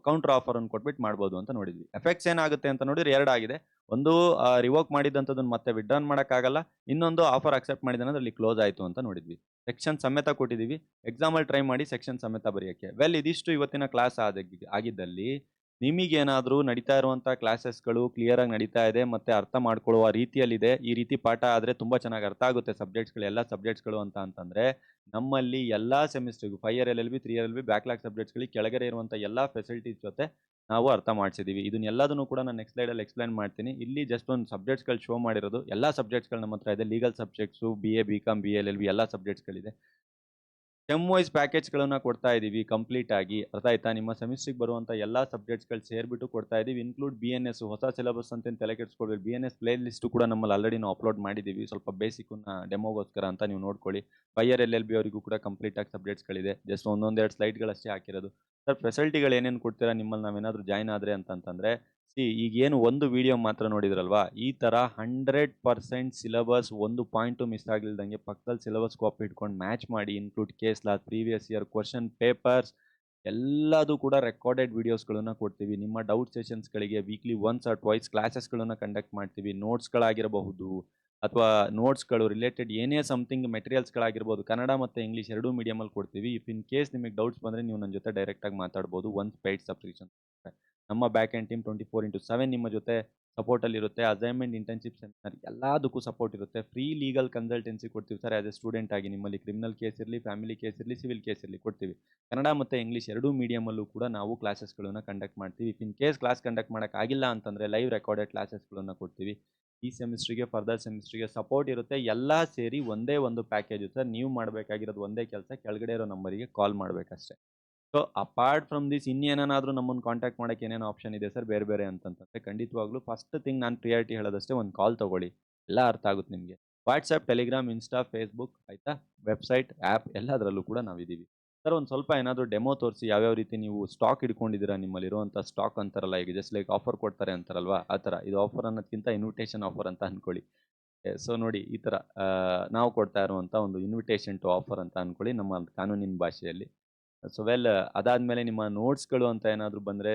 ಕೌಂಟರ್ ಆಫರ್ ಅನ್ನು ಕೊಟ್ಬಿಟ್ಟು ಮಾಡಬಹುದು ಅಂತ ನೋಡಿದ್ವಿ. ಎಫೆಕ್ಟ್ಸ್ ಏನಾಗುತ್ತೆ ಅಂತ ನೋಡಿದ್ರೆ 2 ಆಗಿದೆ. ಒಂದು ರಿವೋಕ್ ಮಾಡಿದಂಥದ್ದನ್ನ ಮತ್ತೆ ವಿತ್‌ಡ್ರಾನ್ ಮಾಡಕ್ಕಾಗಲ್ಲ. ಇನ್ನೊಂದು ಆಫರ್ ಅಕ್ಸೆಪ್ಟ್ ಮಾಡಿದಾನೆ ಅದ್ರಲ್ಲಿ ಕ್ಲೋಸ್ ಆಯ್ತು ಅಂತ ನೋಡಿದ್ವಿ. ಸೆಕ್ಷನ್ ಸಮೇತ ಕೊಟ್ಟಿದ್ದೀವಿ. ಎಕ್ಸಾಮಲ್ಲಿ ಟ್ರೈ ಮಾಡಿ ಸೆಕ್ಷನ್ ಸಮೇತ ಬರೆಯಕ್ಕೆ. ವೆಲ್ ಇದಿಷ್ಟು ಇವತ್ತಿನ ಕ್ಲಾಸ್ ಆಗಿದ್ದಲ್ಲಿ ನಿಮಗೇನಾದ್ರೂ ನಡೀತಾ ಇರುವಂಥ ಕ್ಲಾಸಸ್‌ಗಳು ಕ್ಲಿಯರ್ ಆಗಿ ನಡೀತಾ ಇದೆ ಮತ್ತೆ ಅರ್ಥ ಮಾಡ್ಕೊಳ್ಳುವ ರೀತಿಯಲ್ಲಿದೆ. ಈ ರೀತಿ ಪಾಠ ಆದ್ರೆ ತುಂಬಾ ಚೆನ್ನಾಗಿ ಅರ್ಥ ಆಗುತ್ತೆ ಸಬ್ಜೆಕ್ಟ್ಸ್‌ಗಳು, ಎಲ್ಲಾ ಸಬ್ಜೆಕ್ಟ್ಸ್‌ಗಳು ಅಂತಂದ್ರೆ, ನಮ್ಮಲ್ಲಿ ಎಲ್ಲಾ ಸೆಮಿಸ್ಟರ್‌ಗೂ 5 year LLB, 3 year LLB, backlog ಸಬ್ಜೆಕ್ಟ್ಸ್‌ಗಳಿಗೆ ಕೆಳಗಡೆ ಇರುವಂಥ ಎಲ್ಲಾ ಫೆಸಿಲಿಟೀಸ್ ಜೊತೆ ನಾವು ಅರ್ಥ ಮಾಡ್ಸಿದೀವಿ. ಇದನ್ನೆಲ್ಲದನ್ನು ಕೂಡ ನಾನು ನೆಕ್ಸ್ಟ್ ಸ್ಲೈಡಲ್ಲಿ ಎಕ್ಸ್‌ಪ್ಲೇನ್ ಮಾಡ್ತೀನಿ. ಇಲ್ಲಿ ಜಸ್ಟ್ ಒಂದು ಸಬ್ಜೆಕ್ಟ್ಸ್‌ಗಳು ಶೋ ಮಾಡಿರೋದು. ಎಲ್ಲಾ ಸಬ್ಜೆಕ್ಟ್ಸ್‌ಗಳು ನಮ್ಮ ಹತ್ರ ಇದೆ. Legal subjects, BA, BCom, BA LLB ಎಲ್ಲಾ ಸಬ್ಜೆಕ್ಟ್ಸ್‌ಗಳಿದೆ. ಸೆಮ್ ವೈಸ್ ಪ್ಯಾಕೇಜ್‌ಗಳನ್ನ ಕೊಡ್ತಾ ಇದೀವಿ ಕಂಪ್ಲೀಟ್ ಆಗಿ. ಅರ್ಥ ಆಯ್ತಾ? ನಿಮ್ಮ ಸೆಮಿಸ್ಟ್ರಿಗೆ ಬರುವಂಥ ಎಲ್ಲಾ ಸಬ್ಜೆಕ್ಟ್ಸ್‌ಗಳು ಸೇರ್ಬಿಟ್ಟು ಕೊಡ್ತಾ ಇದೀವಿ. ಇನ್ಕ್ಲೂಡ್ ಬಿ.ಎನ್.ಎಸ್ ಹೊಸ ಸಿಲೆಬಸ್ ಅಂತೇನು ತಲೆ ಕೆಡಿಸ್ಕೊಬೇಡಿ. ಬಿ.ಎನ್.ಎಸ್ ಪ್ಲೇ ಲಿಸ್ಟ್ ಕೂಡ ನಮ್ಮಲ್ಲಿ ಆಲ್ರೆಡಿ ನಾವು ಅಪ್ಲೋಡ್ ಮಾಡಿದೀವಿ. ಸ್ವಲ್ಪ ಬೇಸಿಕ್‌ನ ಡೆಮೋಗೋಸ್ಕರ ಅಂತ ನೀವು ನೋಡ್ಕೊಳ್ಳಿ. 5 ಇಯರ್ ಎಲ್-ಎಲ್-ಬಿ ಅವರಿಗೂ ಕೂಡ ಕಂಪ್ಲೀಟ್ ಆಗಿ ಸಬ್ಜೆಕ್ಟ್ಸ್‌ಗಳಿದೆ. ಜಸ್ಟ್ ಒಂದೊಂದೆರಡು ಸ್ಲೈಡ್‌ಗಳಷ್ಟೇ ಹಾಕಿರೋದು. ಸರ್ ಫೆಸಿಲಿಟಿಗಳು ಏನೇನು ಕೊಡ್ತೀರಾ ನಿಮ್ಮಲ್ಲಿ ನಾವೇನಾದ್ರೂ ಜಾಯಿನ್ ಆದ್ರೆ ಅಂತಂತಂದ್ರೆ, ಈಗೇನು ಒಂದು ವಿಡಿಯೋ ಮಾತ್ರ ನೋಡಿದ್ರಲ್ವಾ? ಈ ತರ 100% ಸಿಲೆಬಸ್ ಒಂದು ಪಾಯಿಂಟು ಮಿಸ್ ಆಗ್ಲಿಲ್ದಂಗೆ ಪಕ್ಕದಲ್ಲಿ ಸಿಲೆಬಸ್ ಕಾಪಿ ಇಟ್ಕೊಂಡು ಮ್ಯಾಚ್ ಮಾಡಿ include case law, previous year question papers ಎಲ್ಲದೂ ಕೂಡ ರೆಕಾರ್ಡೆಡ್ ವಿಡಿಯೋಸ್‌ಗಳನ್ನ ಕೊಡ್ತೀವಿ. ನಿಮ್ಮ ಡೌಟ್ ಸೆಷನ್ಸ್‌ಗಳಿಗೆ ವೀಕ್ಲಿ ಒನ್ಸ್ ಆರ್ ಟ್ವೈಸ್ ಕ್ಲಾಸಸ್‌ಗಳನ್ನ ಕಂಡಕ್ಟ್ ಮಾಡ್ತೀವಿ. ನೋಟ್ಸ್‌ಗಳಾಗಿರಬಹುದು ಅಥವಾ ನೋಟ್ಸ್‌ಗಳು ರಿಲೇಟೆಡ್ ಏನೇ ಸಮಥಿಂಗ್ ಮೆಟೀರಿಯಲ್ಸ್‌ಗಳಾಗಿರ್ಬೋದು. ಕನ್ನಡ ಮತ್ತು ಇಂಗ್ಲೀಷ್ ಎರಡೂ ಮೀಡಿಯಮಲ್ಲಿ ಕೊಡ್ತೀವಿ. ಇಫ್ ಇನ್ ಕೇಸ್ ನಿಮಗೆ ಡೌಟ್ಸ್ ಬಂದ್ರೆ ನೀವು ನನ್ನ ಜೊತೆ ಡೈರೆಕ್ಟಾಗಿ ಮಾತಾಡ್ಬೋದು. Once paid subscription. ನಮ್ಮ ಬ್ಯಾಕ್ ಎಂಡ್ ಟೀಮ್ 24/7 ನಿಮ್ಮ ಜೊತೆ ಸಪೋರ್ಟಲ್ಲಿರುತ್ತೆ. ಅಸೈನ್‌ಮೆಂಟ್, ಇಂಟರ್ನ್‌ಶಿಪ್, ಸೆಮಿನಾರ್ ಎಲ್ಲದಕ್ಕೂ ಸಪೋರ್ಟ್ ಇರುತ್ತೆ. ಫ್ರೀ ಲೀಗಲ್ ಕನ್ಸಲ್ಟೆನ್ಸಿ ಕೊಡ್ತೀವಿ ಸರ್ ಆಸ್ ಎ ಸ್ಟೂಡೆಂಟ್ ಆಗಿ. ನಿಮ್ಮಲ್ಲಿ ಕ್ರಿಮಿನಲ್ ಕೇಸ್ ಇರಲಿ, ಫ್ಯಾಮಿಲಿ ಕೇಸ್ ಇರಲಿ, ಸಿವಿಲ್ ಕೇಸ್ ಇರಲಿ ಕೊಡ್ತೀವಿ. ಕನ್ನಡ ಮತ್ತು ಇಂಗ್ಲೀಷ್ ಎರಡೂ ಮೀಡಿಯಮಲ್ಲೂ ಕೂಡ ನಾವು ಕ್ಲಾಸಸ್‌ಗಳನ್ನ ಕಂಡಕ್ಟ್ ಮಾಡ್ತೀವಿ. If in case class conduct ಮಾಡೋಕ್ಕಾಗಿಲ್ಲ ಅಂತಂದ್ರೆ ಲೈವ್ ರೆಕಾರ್ಡೆಡ್ ಕ್ಲಾಸಸ್‌ಗಳನ್ನ ಕೊಡ್ತೀವಿ. ಈ ಸೆಮಿಸ್ಟ್ರಿಗೆ, ಫರ್ದರ್ ಸೆಮಿಸ್ಟ್ರಿಗೆ ಸಪೋರ್ಟ್ ಇರುತ್ತೆ. ಎಲ್ಲ ಸೇರಿ ಒಂದೇ ಒಂದು ಪ್ಯಾಕೇಜು ಸರ್. ನೀವು ಮಾಡಬೇಕಾಗಿರೋದು ಒಂದೇ ಕೆಲಸ, ಕೆಳಗಡೆ ಇರೋ ನಂಬರಿಗೆ ಕಾಲ್ ಮಾಡಬೇಕಷ್ಟೇ. ಸೊ ಅಪಾರ್ಟ್ ಫ್ರಮ್ ದಿಸ್ ಇನ್ನೇನಾದ್ರೂ ನಮ್ಮನ್ನು ಕಾಂಟ್ಯಾಕ್ಟ್ ಮಾಡಕ್ಕೆ ಏನೇನು ಆಪ್ಷನ್ ಇದೆ ಸರ್ ಬೇರೆ ಬೇರೆ ಅಂತಂತಂದ್ರೆ ಖಂಡಿತವಾಗ್ಲೂ ಫಸ್ಟ್ ಥಿಂಗ್ ನಾನು ಪ್ರಿಯಾರಿಟಿ ಹೇಳೋದಷ್ಟೇ ಒಂದು ಕಾಲ್ ತಗೊಳ್ಳಿ. ಎಲ್ಲ ಅರ್ಥ ಆಗುತ್ತೆ ನಿಮಗೆ. ವಾಟ್ಸ್ಆ್ಯಪ್, ಟೆಲಿಗ್ರಾಮ್, ಇನ್ಸ್ಟಾ, ಫೇಸ್ಬುಕ್ ಆಯ್ತಾ? ವೆಬ್ಸೈಟ್, ಆ್ಯಪ್ ಎಲ್ಲದರಲ್ಲೂ ಕೂಡ ನಾವಿದ್ದೀವಿ. ಸರ್ ಒಂದು ಸ್ವಲ್ಪ ಏನಾದರೂ ಡೆಮೋ ತೋರಿಸಿ ಯಾವ್ಯಾವ ರೀತಿ ನೀವು ಸ್ಟಾಕ್ ಇಟ್ಕೊಂಡಿದ್ದೀರಾ ನಿಮ್ಮಲ್ಲಿರುವಂಥ ಸ್ಟಾಕ್ ಅಂತಾರಲ್ಲ ಈಗ ಜಸ್ಟ್ ಲೈಕ್ ಆಫರ್ ಕೊಡ್ತಾರೆ ಅಂತಾರಲ್ವಾ ಆ ಥರ. ಇದು ಆಫರ್ ಅನ್ನೋದಕ್ಕಿಂತ ಇನ್ವಿಟೇಷನ್ ಆಫರ್ ಅಂತ ಅನ್ಕೊಳ್ಳಿ. ಸೊ ನೋಡಿ ಈ ಥರ ನಾವು ಕೊಡ್ತಾ ಇರುವಂಥ ಒಂದು ಇನ್ವಿಟೇಷನ್ ಟು ಆಫರ್ ಅಂತ ಅನ್ಕೊಳ್ಳಿ ನಮ್ಮ ಕಾನೂನಿನ ಭಾಷೆಯಲ್ಲಿ. ಸೊ ಅದಾದ್ಮೇಲೆ ನಿಮ್ಮ ನೋಟ್ಸ್‌ಗಳು ಅಂತ ಏನಾದ್ರು ಬಂದ್ರೆ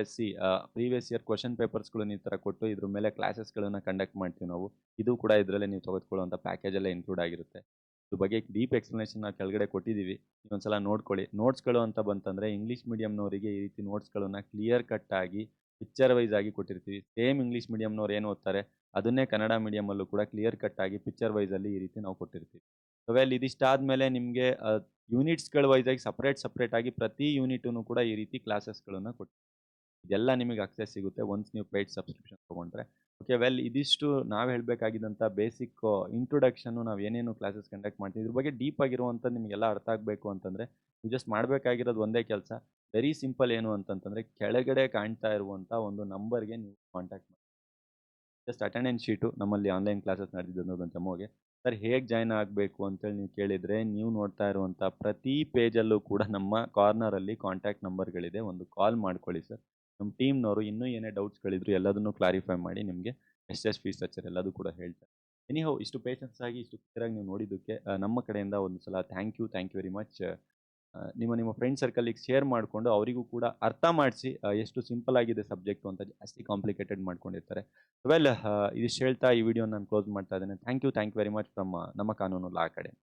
ಪ್ರೀವಿಯಸ್ ಇಯರ್ ಕ್ವೆಷನ್ ಪೇಪರ್ಸ್‌ಗಳನ್ನ ಈ ಥರ ಕೊಟ್ಟು ಇದ್ರ ಮೇಲೆ ಕ್ಲಾಸಸ್‌ಗಳನ್ನ ಕಂಡಕ್ಟ್ ಮಾಡ್ತೀವಿ ನಾವು. ಇದು ಕೂಡ ಇದರಲ್ಲೇ ನೀವು ತೆಗೆದುಕೊಳ್ಳುವಂಥ ಪ್ಯಾಕೇಜಲ್ಲೇ ಇನ್ಕ್ಲೂಡ್ ಆಗಿರುತ್ತೆ. ಇದ್ರ ಬಗ್ಗೆ ಡೀಪ್ ಎಕ್ಸ್‌ಪ್ಲನೇಷನ್ ನಾವು ಕೆಳಗಡೆ ಕೊಟ್ಟಿದ್ದೀವಿ. ಇನ್ನೊಂದ್ಸಲ ನೋಡ್ಕೊಳ್ಳಿ. ನೋಟ್ಸ್‌ಗಳು ಅಂತ ಬಂತಂದ್ರೆ ಇಂಗ್ಲೀಷ್ ಮೀಡಿಯಂನವರಿಗೆ ಈ ರೀತಿ ನೋಟ್ಸ್‌ಗಳನ್ನ ಕ್ಲಿಯರ್ ಕಟ್ ಆಗಿ ಪಿಕ್ಚರ್ ವೈಸ್ ಆಗಿ ಕೊಟ್ಟಿರ್ತೀವಿ. ಸೇಮ್ ಇಂಗ್ಲೀಷ್ ಮೀಡಿಯಂನವ್ರು ಏನು ಓದ್ತಾರೆ ಅದನ್ನೇ ಕನ್ನಡ ಮೀಡಿಯಮಲ್ಲೂ ಕೂಡ ಕ್ಲಿಯರ್ ಕಟ್ ಆಗಿ ಪಿಕ್ಚರ್ ವೈಸ್ ಅಲ್ಲಿ ಈ ರೀತಿ ನಾವು ಕೊಟ್ಟಿರ್ತೀವಿ. ಇದಿಷ್ಟಾದ್ಮೇಲೆ ನಿಮಗೆ ಯೂನಿಟ್ಸ್‌ಗಳ ವೈಸ್ ಆಗಿ ಸಪರೇಟ್ ಆಗಿ ಪ್ರತಿ ಯೂನಿಟುನು ಕೂಡ ಈ ರೀತಿ ಕ್ಲಾಸಸ್‌ಗಳನ್ನ ಇದೆಲ್ಲ ನಿಮಗೆ ಅಕ್ಸೆಸ್ ಸಿಗುತ್ತೆ ಒನ್ಸ್ ನೀವು ಪೇಯ್ಡ್ ಸಬ್ಸ್ಕ್ರಿಪ್ಷನ್ ತಗೊಂಡ್ರೆ. ಓಕೆ ಇದಿಷ್ಟು ನಾವು ಹೇಳಬೇಕಾಗಿದ್ದಂಥ ಬೇಸಿಕ್ ಇಂಟ್ರೊಡಕ್ಷನ್ ನಾವು ಏನೇನು ಕ್ಲಾಸಸ್ ಕಂಡಕ್ಟ್ ಮಾಡ್ತೀವಿ ಇದ್ರ ಬಗ್ಗೆ ಡೀಪ್ ಆಗಿರುವಂಥದ್ದು ನಿಮಗೆಲ್ಲ ಅರ್ಥ ಆಗಬೇಕು ಅಂತಂದ್ರೆ ನೀವು ಜಸ್ಟ್ ಮಾಡಬೇಕಾಗಿರೋದು ಒಂದೇ ಕೆಲಸ. ವೆರಿ ಸಿಂಪಲ್ ಏನು ಅಂತಂತಂದ್ರೆ ಕೆಳಗಡೆ ಕಾಣ್ತಾ ಇರುವಂಥ ಒಂದು ನಂಬರ್‌ಗೆ ನೀವು ಕಾಂಟ್ಯಾಕ್ಟ್ ಮಾಡಿ. ಜಸ್ಟ್ ಅಟೆಂಡೆನ್ಸ್ ಶೀಟು ನಮ್ಮಲ್ಲಿ ಆನ್‌ಲೈನ್ ಕ್ಲಾಸಸ್ ನಡೆದಿದ್ದು ಅನ್ನೋದನ್ನ ಡೆಮೋಗೆ. ಸರ್ ಹೇಗೆ ಜಾಯಿನ್ ಆಗಬೇಕು ಅಂತೇಳಿ ನೀವು ಕೇಳಿದರೆ, ನೀವು ನೋಡ್ತಾ ಇರುವಂಥ ಪ್ರತಿ ಪೇಜಲ್ಲೂ ಕೂಡ ನಮ್ಮ ಕಾರ್ನರಲ್ಲಿ ಕಾಂಟ್ಯಾಕ್ಟ್ ನಂಬರ್‌ಗಳಿದೆ. ಒಂದು ಕಾಲ್ ಮಾಡ್ಕೊಳ್ಳಿ ಸರ್. ನಮ್ಮ ಟೀಮ್‌ನವರು ಇನ್ನೂ ಏನೇ ಡೌಟ್ಸ್‌ಗಳಿದ್ರು ಎಲ್ಲದನ್ನೂ ಕ್ಲಾರಿಫೈ ಮಾಡಿ ನಿಮಗೆ ಎಷ್ಟೆಷ್ಟು ಫೀಸ್ ಸ್ಟ್ರಕ್ಚರ್ ಎಲ್ಲದೂ ಕೂಡ ಹೇಳ್ತಾರೆ. ಎನಿಹೌ ಇಷ್ಟು ಪೇಷನ್ಸ್ ಆಗಿ ಇಷ್ಟು ಕ್ಲಿಯರ್ ಆಗಿ ನೀವು ನೋಡಿದ್ದಕ್ಕೆ ನಮ್ಮ ಕಡೆಯಿಂದ ಒಂದು ಸಲ ಥ್ಯಾಂಕ್ ಯು ವೆರಿ ಮಚ್. ನಿಮ್ಮ ಫ್ರೆಂಡ್ ಸರ್ಕಲಿಗೆ ಶೇರ್ ಮಾಡಿಕೊಂಡು ಅವರಿಗೂ ಕೂಡ ಅರ್ಥ ಮಾಡಿಸಿ ಎಷ್ಟು ಸಿಂಪಲ್ ಆಗಿದೆ ಸಬ್ಜೆಕ್ಟು ಅಂತ ಜಾಸ್ತಿ ಕಾಂಪ್ಲಿಕೇಟೆಡ್ ಮಾಡ್ಕೊಂಡಿರ್ತಾರೆ. ಇದಿಷ್ಟು ಹೇಳ್ತಾ ಈ ವಿಡಿಯೋನ ನಾನು ಕ್ಲೋಸ್ ಮಾಡ್ತಾ ಇದ್ದೇನೆ. Thank you very much from ನಮ್ಮ ಕಾನೂನು ಲಾ ಅಕಾಡೆಮಿ.